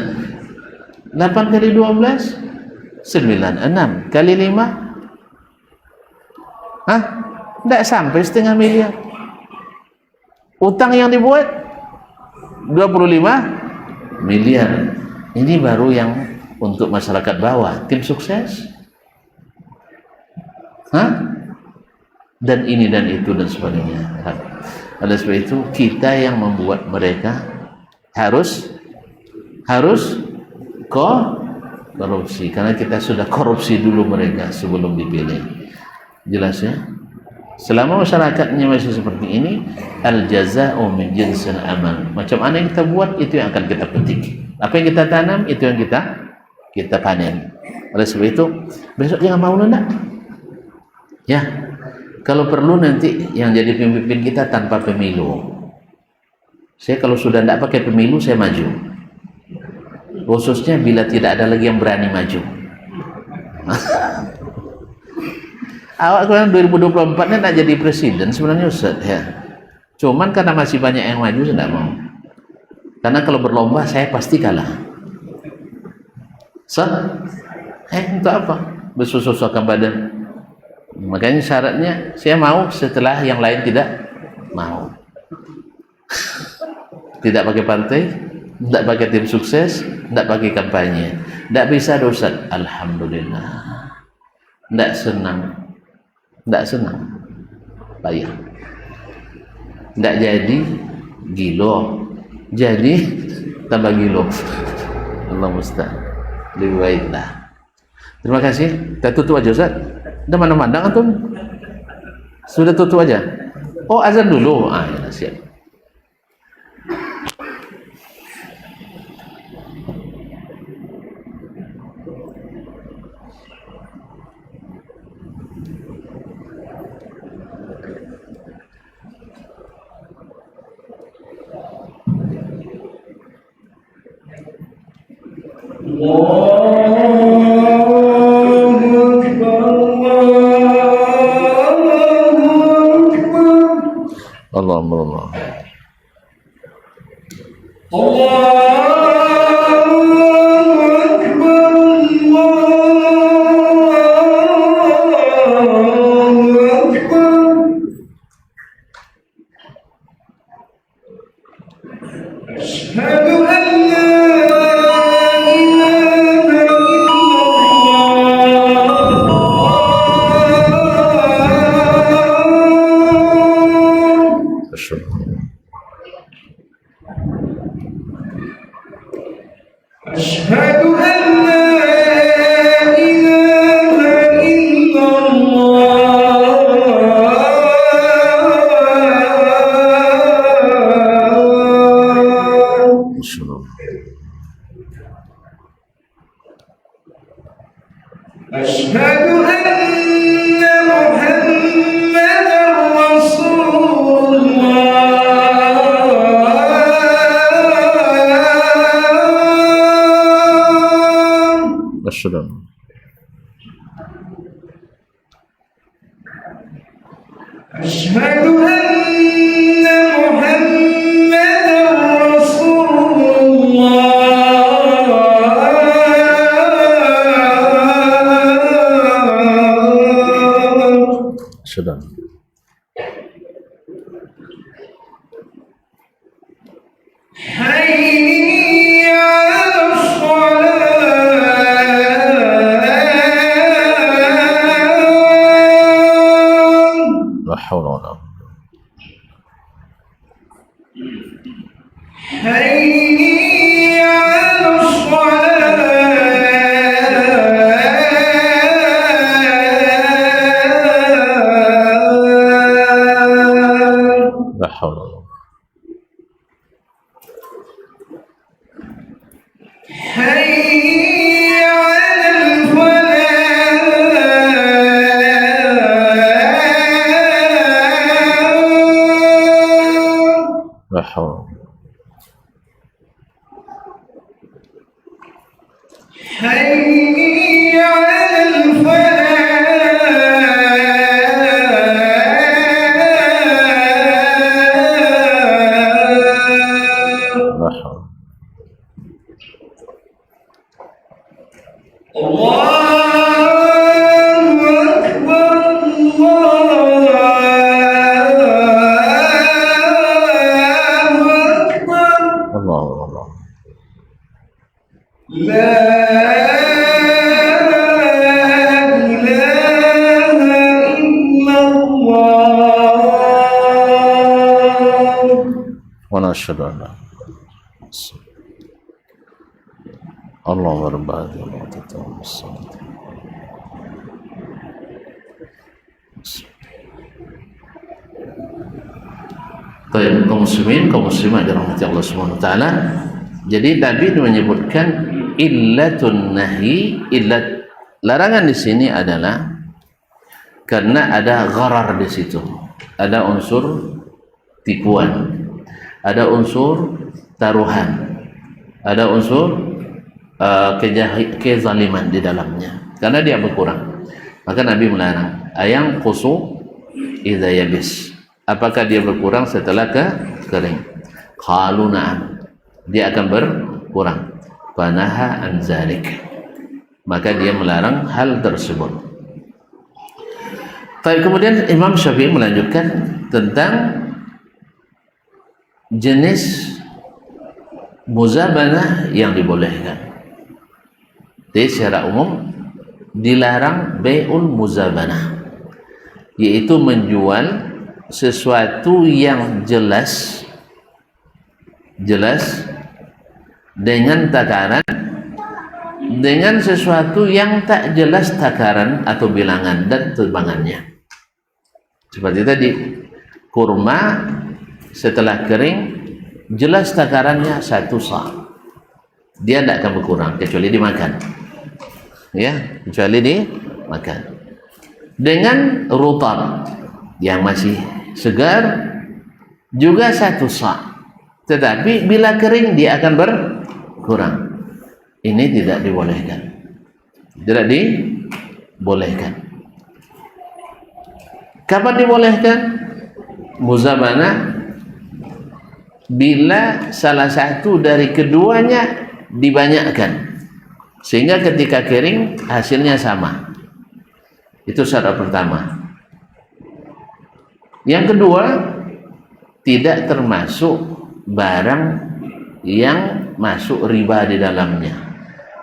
8 kali 12 96 kali 5 Hah? Tidak sampai 0,5 miliar. Utang yang dibuat 25 miliar. Ini baru yang untuk masyarakat bawah, tim sukses. Hah? Dan ini dan itu dan sebagainya. Oleh sebab itu kita yang membuat mereka harus korupsi, karena kita sudah korupsi dulu mereka sebelum dipilih. Jelas ya? Selama masyarakatnya masih seperti ini, al jazaa'u min jinsil amal. Macam mana yang kita buat, itu yang akan kita petik. Apa yang kita tanam, itu yang kita panen. Oleh sebab itu besok jangan mau nunda. Ya, kalau perlu nanti yang jadi pemimpin kita tanpa pemilu. Saya kalau sudah tidak pakai pemilu, saya maju. Khususnya bila tidak ada lagi yang berani maju. Awak kan 2024 ini nak jadi presiden sebenarnya Ustaz ya. Cuman karena masih banyak yang maju, saya tidak mau. Karena kalau berlomba saya pasti kalah. Untuk apa? Bersusah-susahkan badan. Makanya syaratnya saya mau setelah yang lain tidak mau. Tidak pakai partai, tidak pakai tim sukses, tidak pakai kampanye. Tidak bisa Ustaz. Alhamdulillah. Tidak senang. Payah. Tidak jadi gilo. Jadi tambah gilo. Allah musta'an. Lebih baiklah. Terima kasih. Kita tutup aja Ustaz. Udah mana mandang antum? Sudah tutup aja. Oh, azan dulu. Ya, siap. Allah. Allahu Akbar, Allah ونشهد أن اللهم رب هذه الوقت والصلاة. Baik, kaum muslimin, kaum muslimat dirahmati Allah Subhanahu wa taala. Jadi Nabi menyebutkan illatun nahi, illat larangan di sini adalah karena ada gharar di situ. Ada unsur tipuan, ada unsur taruhan, ada unsur kezaliman di dalamnya. Karena dia berkurang. Maka Nabi melarang ayang qusu idza yabis. Apakah dia berkurang setelah kering? Qalu na'am. Dia akan berkurang. Fanaha an zalik. Maka dia melarang hal tersebut. Tapi kemudian Imam Syafi'i melanjutkan tentang jenis muzabanah yang dibolehkan. Jadi secara umum dilarang bai'ul muzabanah, yaitu menjual sesuatu yang jelas dengan takaran dengan sesuatu yang tak jelas takaran atau bilangan dan timbangannya. Seperti tadi, kurma setelah kering jelas takarannya 1 sa'. Dia tidak akan berkurang kecuali dimakan. Ya, kecuali dimakan. Dengan rutab yang masih segar juga 1 sa'. Tetapi bila kering dia akan berkurang. Ini tidak dibolehkan. Tidak dibolehkan. Kapan dibolehkan? Muzabanah bila salah satu dari keduanya dibanyakkan sehingga ketika kering hasilnya sama. Itu syarat pertama. Yang kedua, tidak termasuk barang yang masuk riba di dalamnya.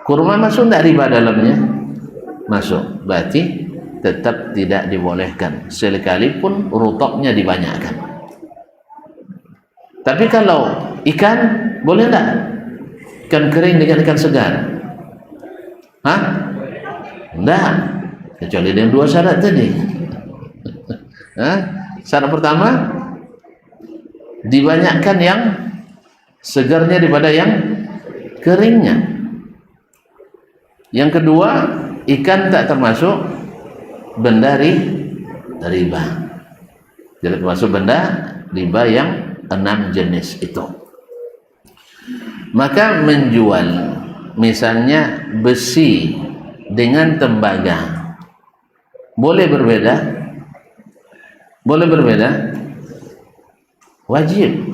Kurma masuk tidak riba dalamnya? Masuk. Berarti tetap tidak dibolehkan sekalipun rutubnya dibanyakkan. Tapi kalau ikan boleh tidak? Ikan kering dengan ikan segar? Hah? Tidak. Kecuali dengan 2 syarat tadi. Hah? Syarat pertama, dibanyakkan yang segarnya daripada yang keringnya. Yang kedua, ikan tak termasuk benda riba. Tidak termasuk benda riba yang 6 jenis itu. Maka menjual misalnya besi dengan tembaga boleh berbeda? Boleh berbeda? Wajib.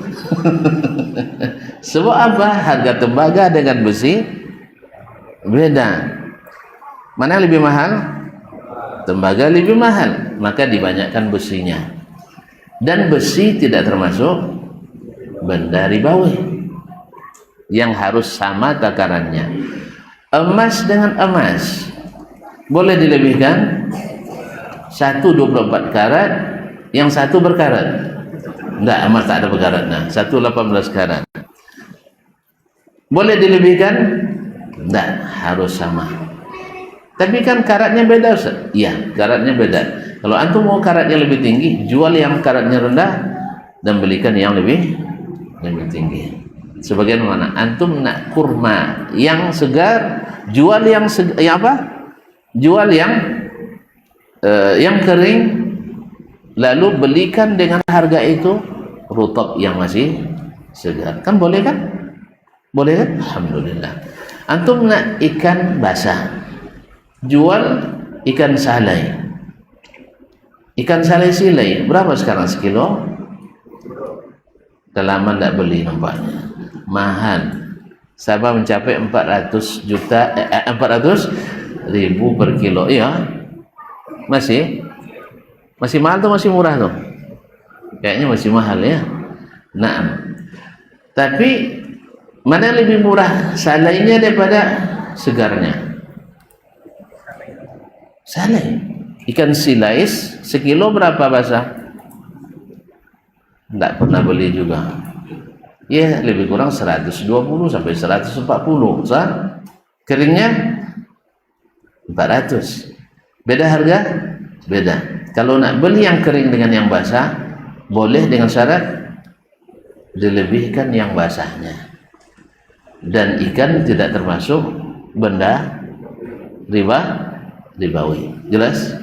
Sebab apa? Harga tembaga dengan besi beda. Mana lebih mahal? Tembaga lebih mahal, maka dibanyakkan besinya. Dan besi tidak termasuk benda ribawi yang harus sama takarannya. Emas dengan emas boleh dilebihkan? 1 24 karat, yang 1 berkarat. Tidak, emas tak ada berkaratnya. 1 18 karat. Boleh dilebihkan? Tidak, harus sama. Tapi kan karatnya beda, Ustaz. Iya, karatnya beda. Kalau antum mau karatnya lebih tinggi, jual yang karatnya rendah dan belikan yang lebih tinggi. Sebagaimana antum nak kurma yang segar, jual yang jual yang kering, lalu belikan dengan harga itu rutab yang masih segar. Kan boleh kan? Boleh kan? Alhamdulillah. Antum nak ikan basah, jual ikan salai. Ikan salai silai berapa sekarang sekilo? Dah lama tak beli nampaknya. Mahal. Sabah mencapai 400.000 per kilo. Iya. Masih mahal tuh, masih murah tuh. Kayaknya masih mahal ya. Nah, tapi Mana yang lebih murah salainya daripada segarnya? Salai. Ikan silais sekilo berapa basah? Tidak pernah beli juga. Ya, lebih kurang 120 sampai 140. Sah? Keringnya 400. Beda harga? Beda. Kalau nak beli yang kering dengan yang basah, boleh dengan syarat dilebihkan yang basahnya. Dan ikan tidak termasuk benda ribawi. Jelas?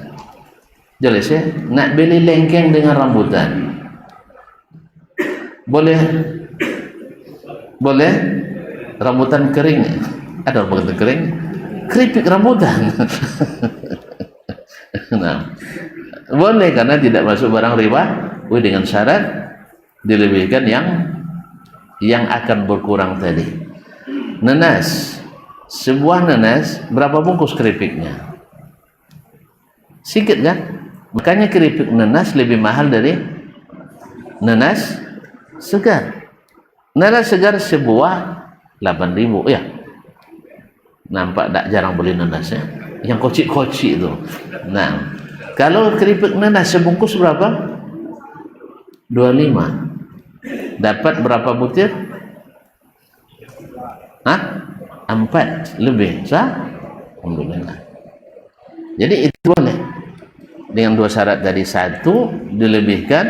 Jelas ya? Nak beli lengkeng dengan rambutan, boleh rambutan kering. Ada rambutan kering, keripik rambutan. Nah, boleh karena tidak masuk barang riba dengan syarat dilebihkan yang akan berkurang tadi. Nanas, sebuah nanas berapa bungkus keripiknya? Sedikit kan? Makanya keripik nanas lebih mahal dari nanas segar. Nanas segar sebuah 8.000 ya. Nampak tak jarang beli nanas ya. Yang kocik-kocik itu. Nah, kalau keripik nanas sebungkus berapa? 25. Dapat berapa butir? 4 lebih. Sah? Alhamdulillah. Jadi itu boleh. Dengan dua syarat tadi. Satu, dilebihkan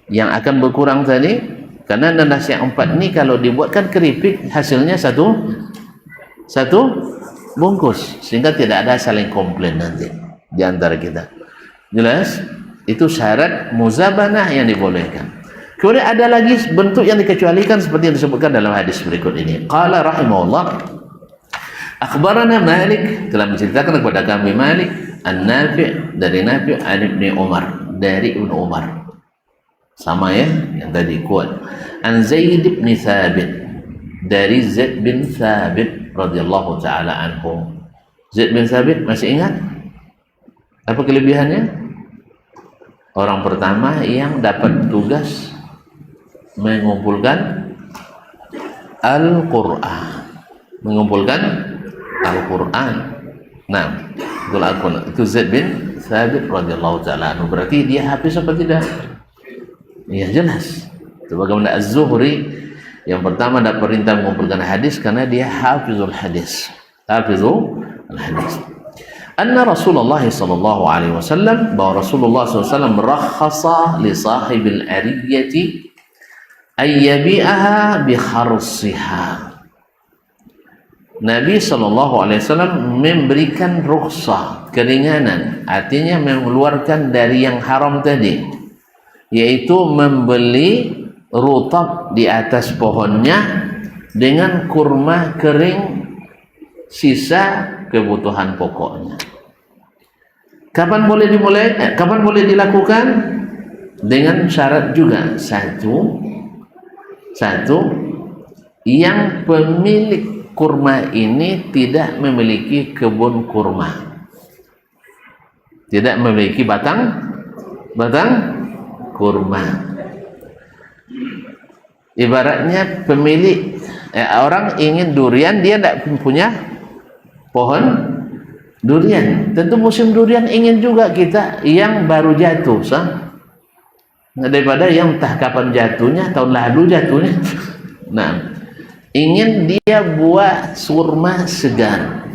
yang akan berkurang tadi. Karena nanas yang 4 ini kalau dibuatkan keripik hasilnya satu bungkus, sehingga tidak ada saling komplain nanti di antara kita. Jelas? Itu syarat muzabanah yang dibolehkan. Kemudian ada lagi bentuk yang dikecualikan seperti yang disebutkan dalam hadis berikut ini. Qala rahimahullah, akhbarana Malik, telah menceritakan kepada kami Malik an-Nafi' dari Nafi' an Ibni Umar, dari Ibnu Umar. Sama ya yang tadi kuat. An Zaid bin Thabit, dari Zaid bin Thabit radhiyallahu taala anhu. Zaid bin Thabit masih ingat apa kelebihannya? Orang pertama yang dapat tugas mengumpulkan Al-Qur'an. Mengumpulkan Al-Qur'an. Nah, itu Zaid bin Thabit radhiyallahu taala anhu. Berarti dia hafiz apa tidak? Ya jelas. Sebagaimana Az-Zuhri yang pertama dapat perintah mengumpulkan hadis karena dia hafizul hadis. Hafizul hadis. Anna Rasulullah sallallahu alaihi wasallam, bahwa Rasulullah sallallahu alaihi wasallam rakhasa li sahibil ariyati ay yabi'aha bi kharsiha. Nabi sallallahu alaihi wasallam memberikan rukhsah, keringanan, artinya mengeluarkan dari yang haram tadi, yaitu membeli rutab di atas pohonnya dengan kurma kering sisa kebutuhan pokoknya. Kapan boleh dimulai? Kapan boleh dilakukan? Dengan syarat juga satu, yang pemilik kurma ini tidak memiliki kebun kurma, tidak memiliki batang kurma. Ibaratnya pemilik orang ingin durian, dia tidak punya pohon durian. Tentu musim durian ingin juga kita yang baru jatuh, sah? Daripada yang entah kapan jatuhnya, tahun lalu jatuhnya. Nah, ingin dia buat kurma segar.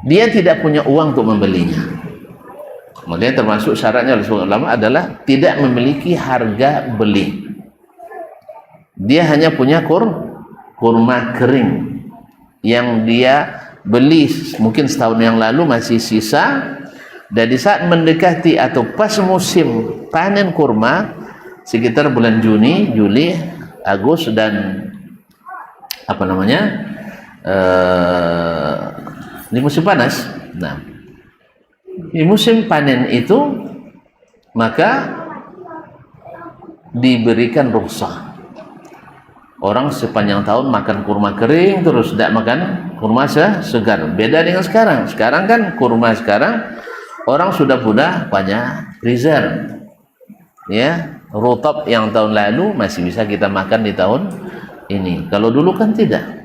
Dia tidak punya uang untuk membelinya. Kemudian termasuk syaratnya oleh ulama adalah tidak memiliki harga beli. Dia hanya punya kurma kering yang dia beli mungkin setahun yang lalu masih sisa, dan di saat mendekati atau pas musim panen kurma sekitar bulan Juni, Juli, Agustus dan di musim panas. Nah, di musim panen itu maka diberikan rukhsah. Orang sepanjang tahun makan kurma kering terus, tidak makan kurma segar. Beda dengan sekarang. Sekarang kan kurma sekarang orang sudah punya banyak freezer. Ya, rutab yang tahun lalu masih bisa kita makan di tahun ini. Kalau dulu kan tidak.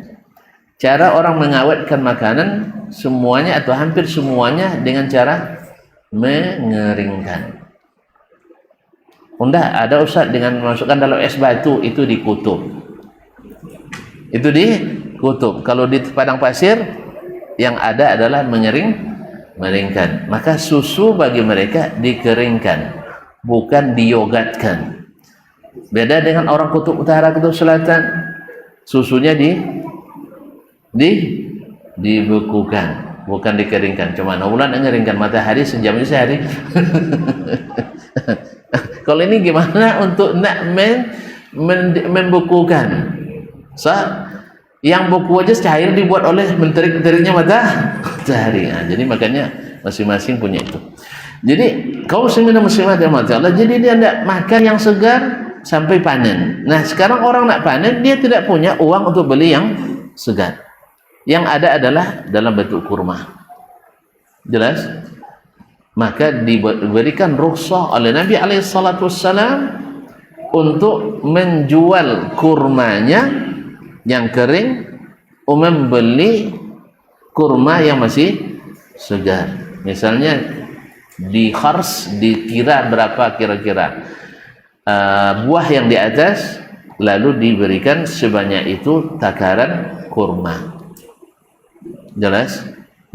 Cara orang mengawetkan makanan semuanya atau hampir semuanya dengan cara mengeringkan. Enggak, ada Ustaz dengan memasukkan dalam es batu, itu dikutub. Itu dikutub. Kalau di padang pasir yang ada adalah mengeringkan. Maka susu bagi mereka dikeringkan, bukan diyogatkan. Beda dengan orang kutub utara, kutub selatan, susunya dibekukan, bukan dikeringkan. Cuma bulan mengeringkan, matahari sejam ini sehari. Kalau ini gimana untuk nak membekukan? Yang beku aja cair dibuat oleh menterik-menteriknya matahari. Nah, jadi makanya masing-masing punya itu. Jadi kaum muslimin dan muslimat yang mati Allah, jadi dia tidak makan yang segar sampai panen. Nah sekarang orang nak panen, dia tidak punya uang untuk beli yang segar. Yang ada adalah dalam bentuk kurma. Jelas? Maka diberikan rukhsah oleh Nabi SAW untuk menjual kurmanya yang kering, membeli kurma yang masih segar. Misalnya di khars dikira berapa kira-kira buah yang di atas, lalu diberikan sebanyak itu takaran kurma. Jelas?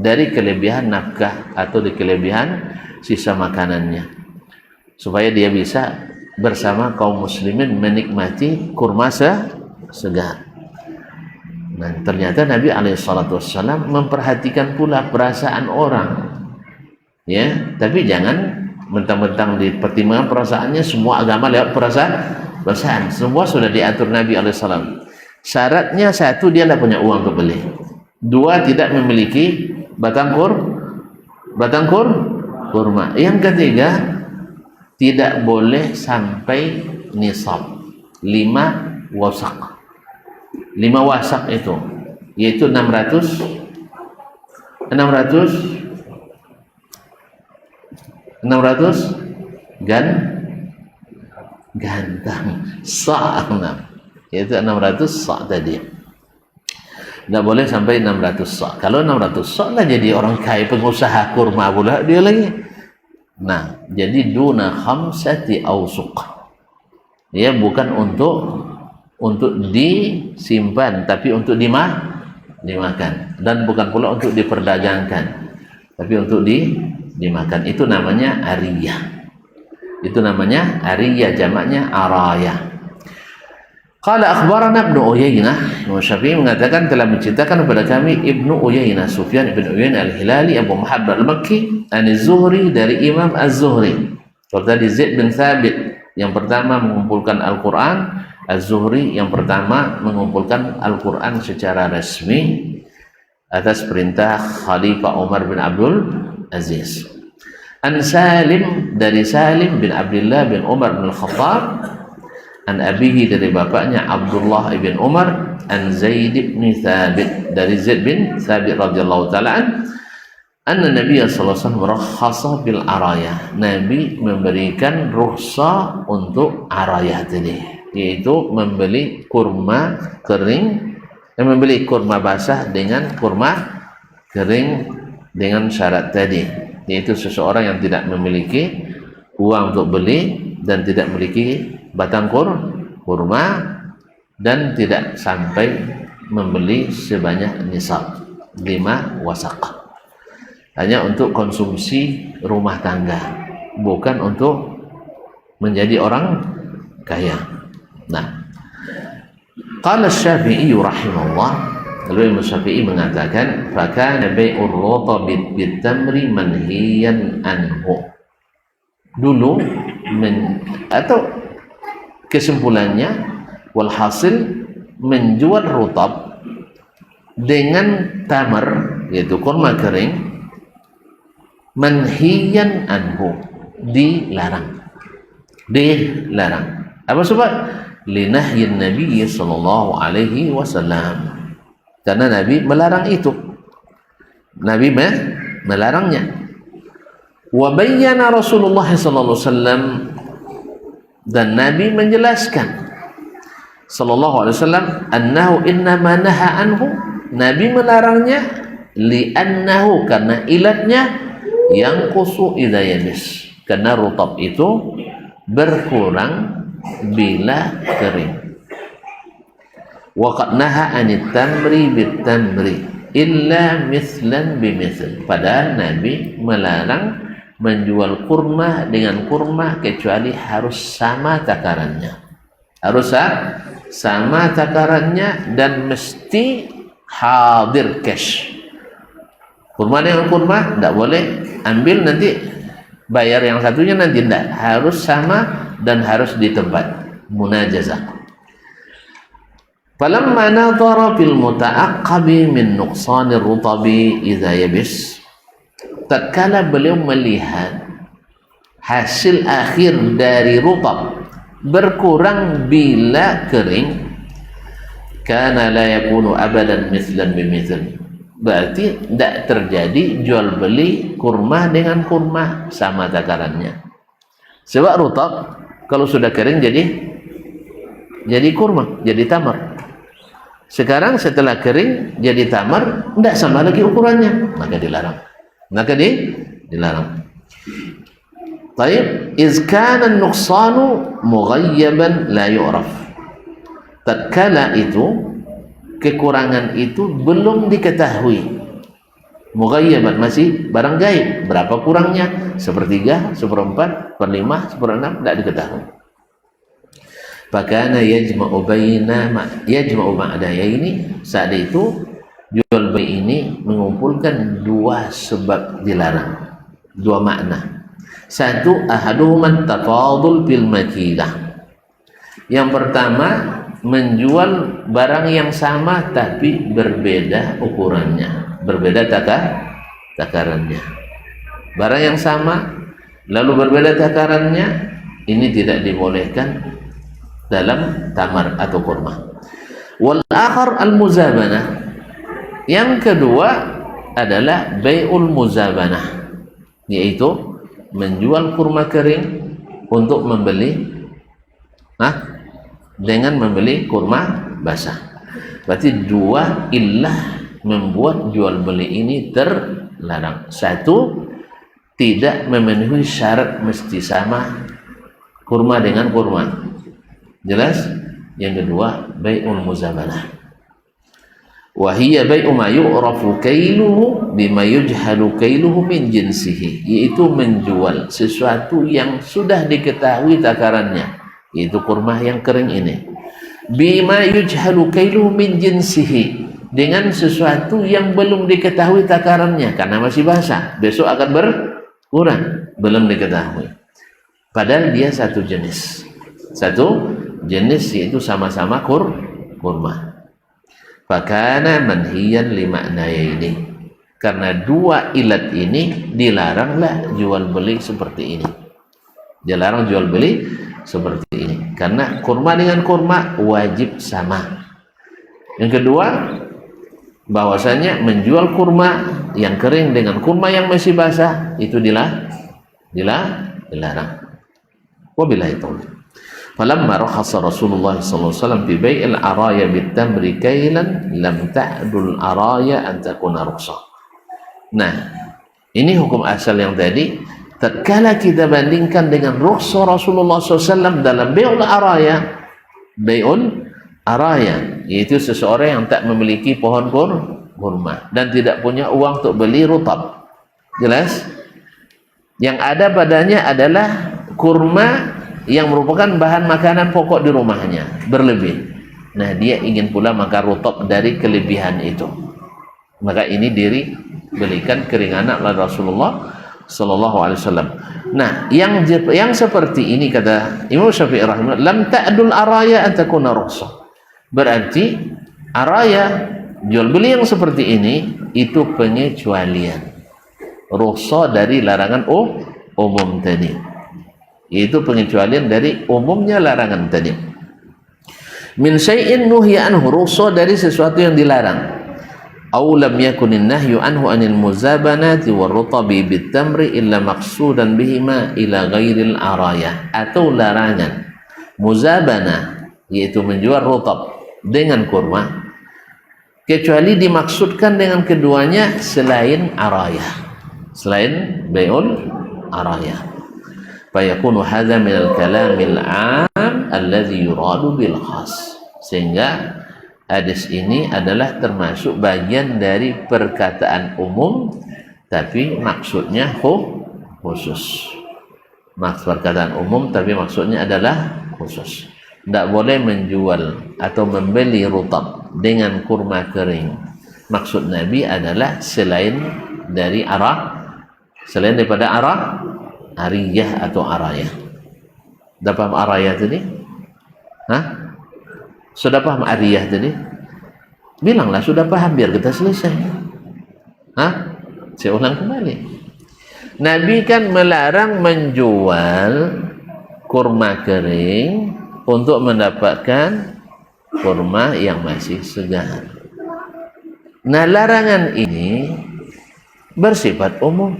Dari kelebihan nafkah atau dari kelebihan sisa makanannya, supaya dia bisa bersama kaum muslimin menikmati kurma segar. Nah, ternyata Nabi SAW memperhatikan pula perasaan orang, ya. Tapi jangan mentang-mentang dipertimbangkan perasaannya. Semua agama lewat perasaan. Semua sudah diatur Nabi SAW. Syaratnya satu, dia tidak punya uang untuk beli. Dua, tidak memiliki batang kurma. Yang ketiga, tidak boleh sampai nisab 5 wasak. 5 wasak itu yaitu 600 gantang sa', yaitu 600 sa' tadi. Tidak boleh sampai 600 sa'. Kalau 600 sa' lah jadi orang kaya, pengusaha kurma pula dia lagi. Nah, jadi duna khamsati awsuq. Ya, bukan untuk disimpan, tapi untuk dimakan. Dan bukan pula untuk diperdagangkan, tapi untuk dimakan. Itu namanya ariyah. Jamaknya arayah. Qala akhbarana Ibnu Uyainah. Imam Syafi'i mengatakan telah menceritakan kepada kami Ibnu Uyainah, Sufyan ibn Uyainah al-Hilali Abu Muhammad al-Makki, Az-Zuhri, dari Imam Az-Zuhri. Kalau tadi Zaid bin Thabit yang pertama mengumpulkan Al-Quran, Az-Zuhri yang pertama mengumpulkan Al-Quran secara resmi atas perintah Khalifah Umar bin Abdul Aziz. An Salim, dari Salim bin Abdullah bin Umar bin Al-Khattab, an abihi, dari bapaknya Abdullah ibn Umar, an Zaid bin Thabit, dari Zaid bin Thabit radhiyallahu ta'ala anna Nabi sallallahu alaihi wasallam rakhasa bil arayah. Nabi memberikan rukhsah untuk arayah tadi, yaitu membeli kurma kering, membeli kurma basah dengan kurma kering dengan syarat tadi, yaitu seseorang yang tidak memiliki uang untuk beli dan tidak memiliki batang kurma dan tidak sampai membeli sebanyak nisab 5 wasak. Hanya untuk konsumsi rumah tangga, bukan untuk menjadi orang kaya. Nah, qala Syafi'i rahimahullah, lalu Imam Syafi'i mengatakan, fakana bai'ur rutabit bitamri manhiyan anhu. Dulu atau kesimpulannya, walhasil, menjual rutab dengan tamar, yaitu kurma kering, manhiyan anhu, dilarang. Apa sebab? Linahyin Nabi sallallahu alaihi wasallam, karena Nabi melarang itu. Nabi melarangnya. Wa bayyana Rasulullah sallallahu alaihi wasallam, dan Nabi menjelaskan sallallahu alaihi wasallam annahu innama naha anhu, Nabi melarangnya li'annahu, karena ilatnya yang kusu idza yabis, karena rutab itu berkurang bila kering. Wa qad naha anit tamri bit tamri illa mithlan bimithl, padahal Nabi melarang menjual kurma dengan kurma kecuali harus sama takarannya, harus sama takarannya dan mesti hadir cash. Kurma dengan kurma tidak boleh ambil nanti bayar yang satunya nanti, tidak, harus sama dan harus di tempat munajazah. Falamma nadhara fil muta'aqqabi min nuqsanir rutabi idza yabis, tatkala beliau melihat hasil akhir dari rutab berkurang bila kering, kana la yakunu abadan mithlan bimithl, berarti tidak terjadi jual beli kurma dengan kurma sama takarannya. Sebab rutab kalau sudah kering jadi kurma, jadi tamar. Sekarang setelah kering jadi tamar, tidak sama lagi ukurannya, maka dilarang. Maka dilarang. Taib, iz kana an-nuqsanu mughayyaban la yu'raf. Tatkala itu kekurangan itu belum diketahui. Mughayyaban, masih barang gaib. Berapa kurangnya? 1/3, 1/4, 1/5, 1/6, tidak diketahui. Fakana yajma'u ma'dayaini, saat itu jual beli ini mengumpulkan dua sebab dilarang, dua makna. Satu, ahaduhuma tafadul bil makilah. Yang pertama, menjual barang yang sama tapi berbeda ukurannya, berbeda takarannya. Barang yang sama lalu berbeda takarannya, ini tidak dibolehkan dalam tamar atau kurma. Wal akhar al muzabanah, yang kedua adalah bai'ul muzabanah, yaitu menjual kurma kering untuk membeli dengan membeli kurma basah. Berarti dua illah membuat jual beli ini terlarang. Satu, tidak memenuhi syarat mesti sama kurma dengan kurma, jelas. Yang kedua, bai'ul muzabanah, wa hiya bai'u ma yu'rafu kailuhu bima yujhalu kailuhu min jinsihi, yaitu menjual sesuatu yang sudah diketahui takarannya, yaitu kurma yang kering ini, bima yujhalu kailuhu min jinsihi, dengan sesuatu yang belum diketahui takarannya karena masih basah, besok akan berkurang, belum diketahui, padahal dia satu jenis, yaitu sama-sama kurma. Fakana manhiyan limaknayaini, karena dua ilat ini dilaranglah jual beli seperti ini. Dilarang jual beli seperti ini karena kurma dengan kurma wajib sama. Yang kedua, bahwasanya menjual kurma yang kering dengan kurma yang masih basah itu dilarang. Wabillahi taufiq. Falamma rakhasa Rasulullah sallallahu alaihi wasallam fi bai'il araya bitamri kailan lam ta'dul araya an takuna rukhsah. Nah, ini hukum asal yang tadi. Tatkala kita bandingkan dengan rukhsah Rasulullah SAW dalam bai'ul araya, yaitu seseorang yang tak memiliki pohon kurma dan tidak punya uang untuk beli rutab, jelas. Yang ada padanya adalah kurma yang merupakan bahan makanan pokok di rumahnya berlebih. Nah, dia ingin pula makan rutab dari kelebihan itu, maka ini dibelikan keringanan oleh Rasulullah sallallahu alaihi wasallam. Nah, yang seperti ini kata Imam Syafi'i rahimahullah, lam ta'dul araya an takuna rukhsah. Berarti araya, jual beli yang seperti ini itu pengecualian, rukhsah dari larangan umum tadi. Itu pengecualian dari umumnya larangan tadi. Min syai'in nuhiya anhu, rukhsah dari sesuatu yang dilarang. Aw lam yakunin nahyu anhu anil muzabanati warrutabi bitamri illa maqsudan bihima ila ghairil araya, atau larangan muzabana, yaitu menjual rutab dengan kurma, kecuali dimaksudkan dengan keduanya selain arayah, selain bai'ul arayah. Fayakunu hadza minal kalamil 'am alladzi yuradu bil khas. Sehingga hadis ini adalah termasuk bagian dari perkataan umum tapi maksudnya khusus. Perkataan umum tapi maksudnya adalah khusus. Tidak boleh menjual atau membeli rutab dengan kurma kering. Maksud Nabi adalah selain daripada ariyah atau arayah. Dah paham arayah tadi? Sudah paham ariyah tadi? Bilanglah sudah paham biar kita selesai. Saya ulang kembali. Nabi kan melarang menjual kurma kering untuk mendapatkan kurma yang masih segar. Nah, larangan ini bersifat umum.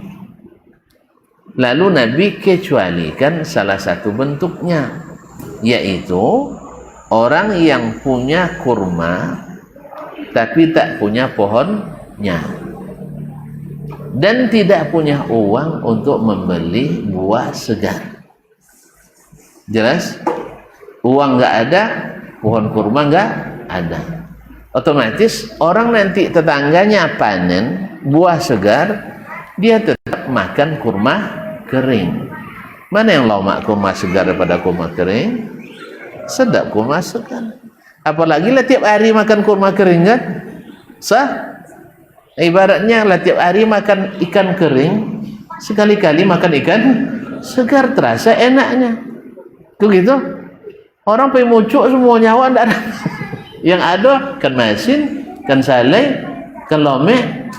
Lalu Nabi kecualikan salah satu bentuknya, yaitu orang yang punya kurma tapi tak punya pohonnya dan tidak punya uang untuk membeli buah segar. Jelas? Uang nggak ada, pohon kurma nggak ada. Otomatis orang nanti tetangganya panen buah segar, dia tetap makan kurma kering. Mana yang lama kurma segar daripada kurma kering? Sedap kurma segar. Apalagi lah tiap hari makan kurma kering kan? Sah? Ibaratnya lah tiap hari makan ikan kering, sekali-kali makan ikan segar, terasa enaknya. Tuh gitu. Orang pengen mucuk semua nyawa ndak ada. Yang ada kan masin, kan salai, kan lomek,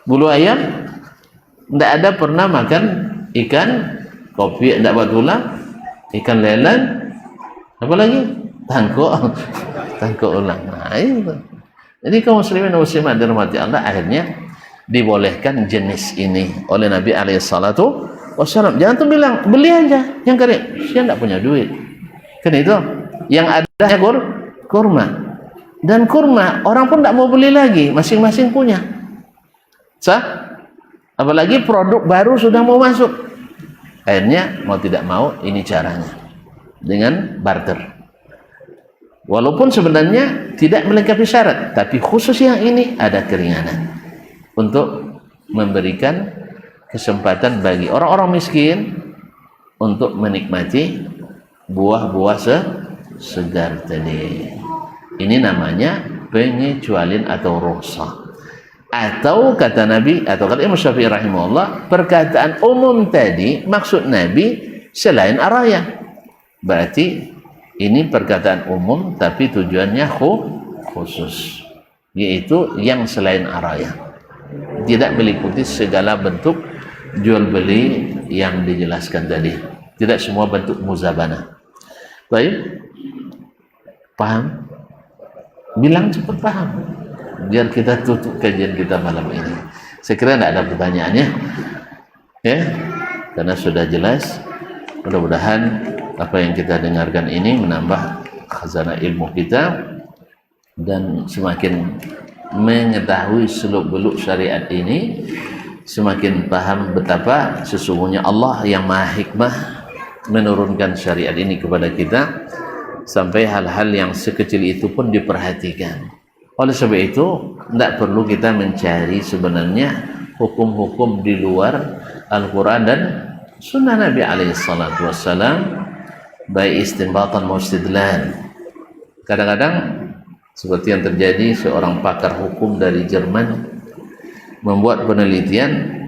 bulu ayam. Ndak ada pernah makan ikan kopi ndak buat tulang, ikan lelan, apa lagi? Tangkuk ulang. Nah, itu. Jadi kaum muslimin dan muslimat dirahmati Allah, akhirnya dibolehkan jenis ini oleh Nabi alaihi salatu wasallam. Jangan tuh bilang beli aja yang kering, saya ndak punya duit. Kan itu yang ada kurma. Dan kurma orang pun tidak mau beli lagi, masing-masing punya. Sah? Apalagi produk baru sudah mau masuk. Akhirnya mau tidak mau ini caranya dengan barter. Walaupun sebenarnya tidak melengkapi syarat, tapi khusus yang ini ada keringanan untuk memberikan kesempatan bagi orang-orang miskin untuk menikmati buah-buah segar tadi. Ini namanya pengecualian atau rukhsah. Atau kata Nabi atau kata Imam Syafi'i rahimahullah, perkataan umum tadi maksud Nabi selain arayah. Berarti ini perkataan umum tapi tujuannya khusus, yaitu yang selain arayah. Tidak meliputi segala bentuk jual beli yang dijelaskan tadi. Tidak semua bentuk muzabana. Baik, paham? Bilang cepat paham, biar kita tutup kajian kita malam ini. Saya kira tidak ada pertanyaannya, ya, karena sudah jelas. Mudah-mudahan apa yang kita dengarkan ini menambah khazanah ilmu kita dan semakin mengetahui seluk-beluk syariat ini, semakin paham betapa sesungguhnya Allah yang Maha Hikmah menurunkan syariat ini kepada kita sampai hal-hal yang sekecil itu pun diperhatikan. Oleh sebab itu tidak perlu kita mencari sebenarnya hukum-hukum di luar Al-Quran dan Sunnah Nabi alaihissalatu wassalam, baik istinbatan maupun istidlal. Kadang-kadang seperti yang terjadi, seorang pakar hukum dari Jerman membuat penelitian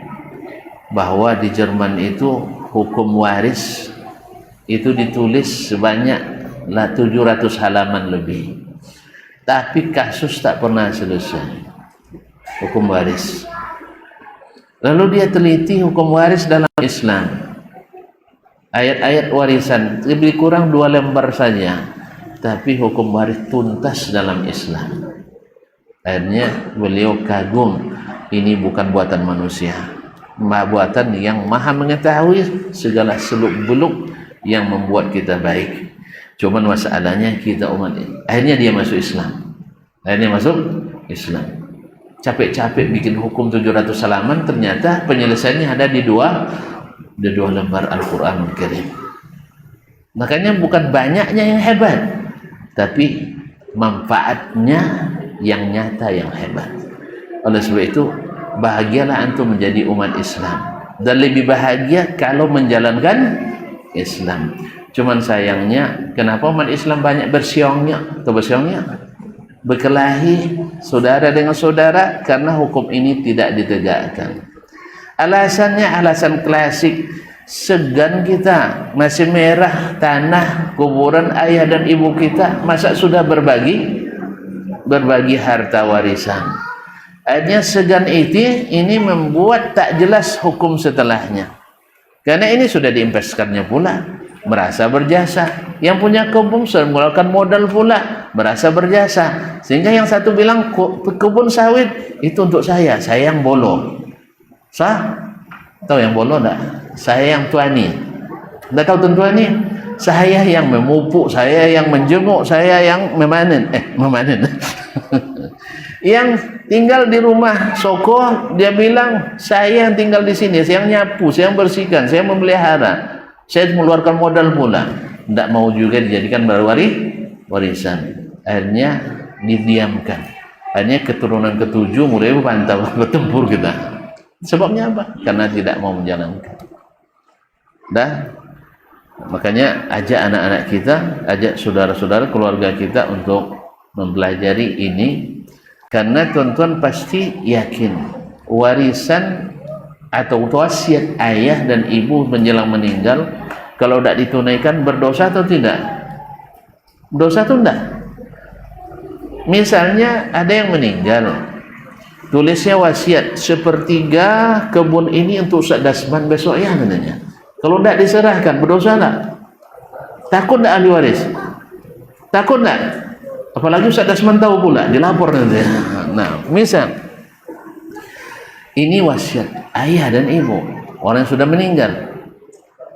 bahwa di Jerman itu hukum waris itu ditulis sebanyak 700 halaman lebih, tapi kasus tak pernah selesai. Hukum waris. Lalu dia teliti hukum waris dalam Islam, ayat-ayat warisan lebih kurang 2 lembar saja, tapi hukum waris tuntas dalam Islam. Akhirnya beliau kagum, ini bukan buatan manusia, buatan yang Maha mengetahui segala seluk-beluk yang membuat kita baik. Cuman masalahnya kita umat ini, akhirnya dia masuk Islam. Capek-capek bikin hukum 700 halaman, ternyata penyelesaiannya ada di dua lembar Al-Quranul Karim. Makanya bukan banyaknya yang hebat, tapi manfaatnya yang nyata yang hebat. Oleh sebab itu, bahagialah antum menjadi umat Islam, dan lebih bahagia kalau menjalankan Islam. Cuman sayangnya, kenapa umat Islam banyak bersiongnya, berkelahi saudara dengan saudara karena hukum ini tidak ditegakkan. Alasannya alasan klasik, segan kita, masih merah tanah kuburan ayah dan ibu kita, masa sudah berbagi harta warisan. Akhirnya segan ini membuat tak jelas hukum setelahnya, karena ini sudah diinvestasikannya pula, merasa berjasa. Yang punya kebun sudah mengeluarkan modal pula, merasa berjasa. Sehingga yang satu bilang kebun sawit itu untuk saya yang bolo. Tahu yang bolo enggak? Saya yang tuani. Enggak tahu tuani? Saya yang memupuk, saya yang menjenguk, saya yang memanen. Yang tinggal di rumah Soko, dia bilang saya yang tinggal di sini, saya yang nyapu, saya yang bersihkan, saya yang memelihara, saya mengeluarkan modal pula. Tidak mau juga dijadikan warisan. Akhirnya didiamkan. Akhirnya keturunan ketujuh mulai bertempur kita. Sebabnya apa? Karena tidak mau menjalankan. Makanya ajak anak-anak kita, ajak saudara-saudara, keluarga kita untuk mempelajari ini. Karena tuan-tuan pasti yakin warisan atau wasiat ayah dan ibu menjelang meninggal, kalau tidak ditunaikan berdosa atau tidak? Dosa atau tidak? Misalnya ada yang meninggal, tulisnya wasiat 1/3 kebun ini untuk Ustaz Dasman besok ya katanya. Kalau tidak diserahkan berdosa tidak? Takut tidak ahli waris? Takut tidak? Apalagi Ustaz Dasman tahu pula, dilapor nanti. Nah, misal ini wasiat ayah dan ibu, orang yang sudah meninggal.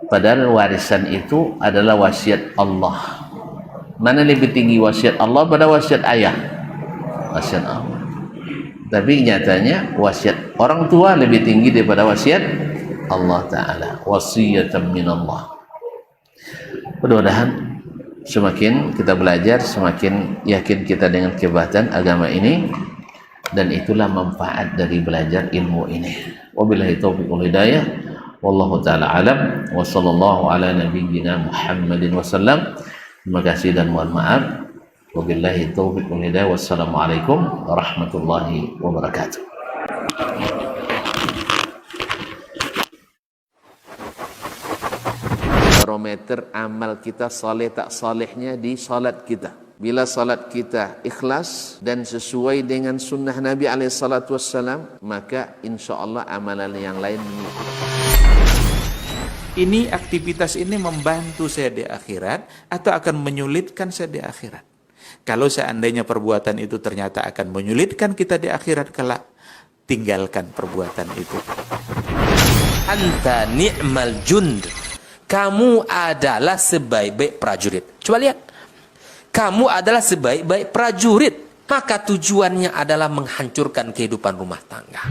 Padahal warisan itu adalah wasiat Allah. Mana lebih tinggi wasiat Allah pada wasiat ayah? Wasiat Allah. Tapi nyatanya wasiat orang tua lebih tinggi daripada wasiat Allah Ta'ala. Wasiyatan min Allah. Mudah-mudahan semakin kita belajar, semakin yakin kita dengan kehebatan agama ini, dan itulah manfaat dari belajar ilmu ini. Wabillahi taufiq wal hidayah. Wallahu taala alam. Wa sallallahu ala nabiyyina Muhammadin wasallam. Terima kasih dan mohon maaf. Wabillahi taufiq wal hidayah. Wassalamualaikum warahmatullahi wabarakatuh. Barometer amal kita saleh tak salehnya di salat kita. Bila salat kita ikhlas dan sesuai dengan sunnah Nabi SAW, maka insya Allah amalan yang lain. Ini aktivitas ini membantu saya di akhirat atau akan menyulitkan saya di akhirat? Kalau seandainya perbuatan itu ternyata akan menyulitkan kita di akhirat kelak, tinggalkan perbuatan itu. Anta ni'mal jund. Kamu adalah sebaik-baik prajurit. Coba lihat. Kamu adalah sebaik-baik prajurit. Maka tujuannya adalah menghancurkan kehidupan rumah tangga.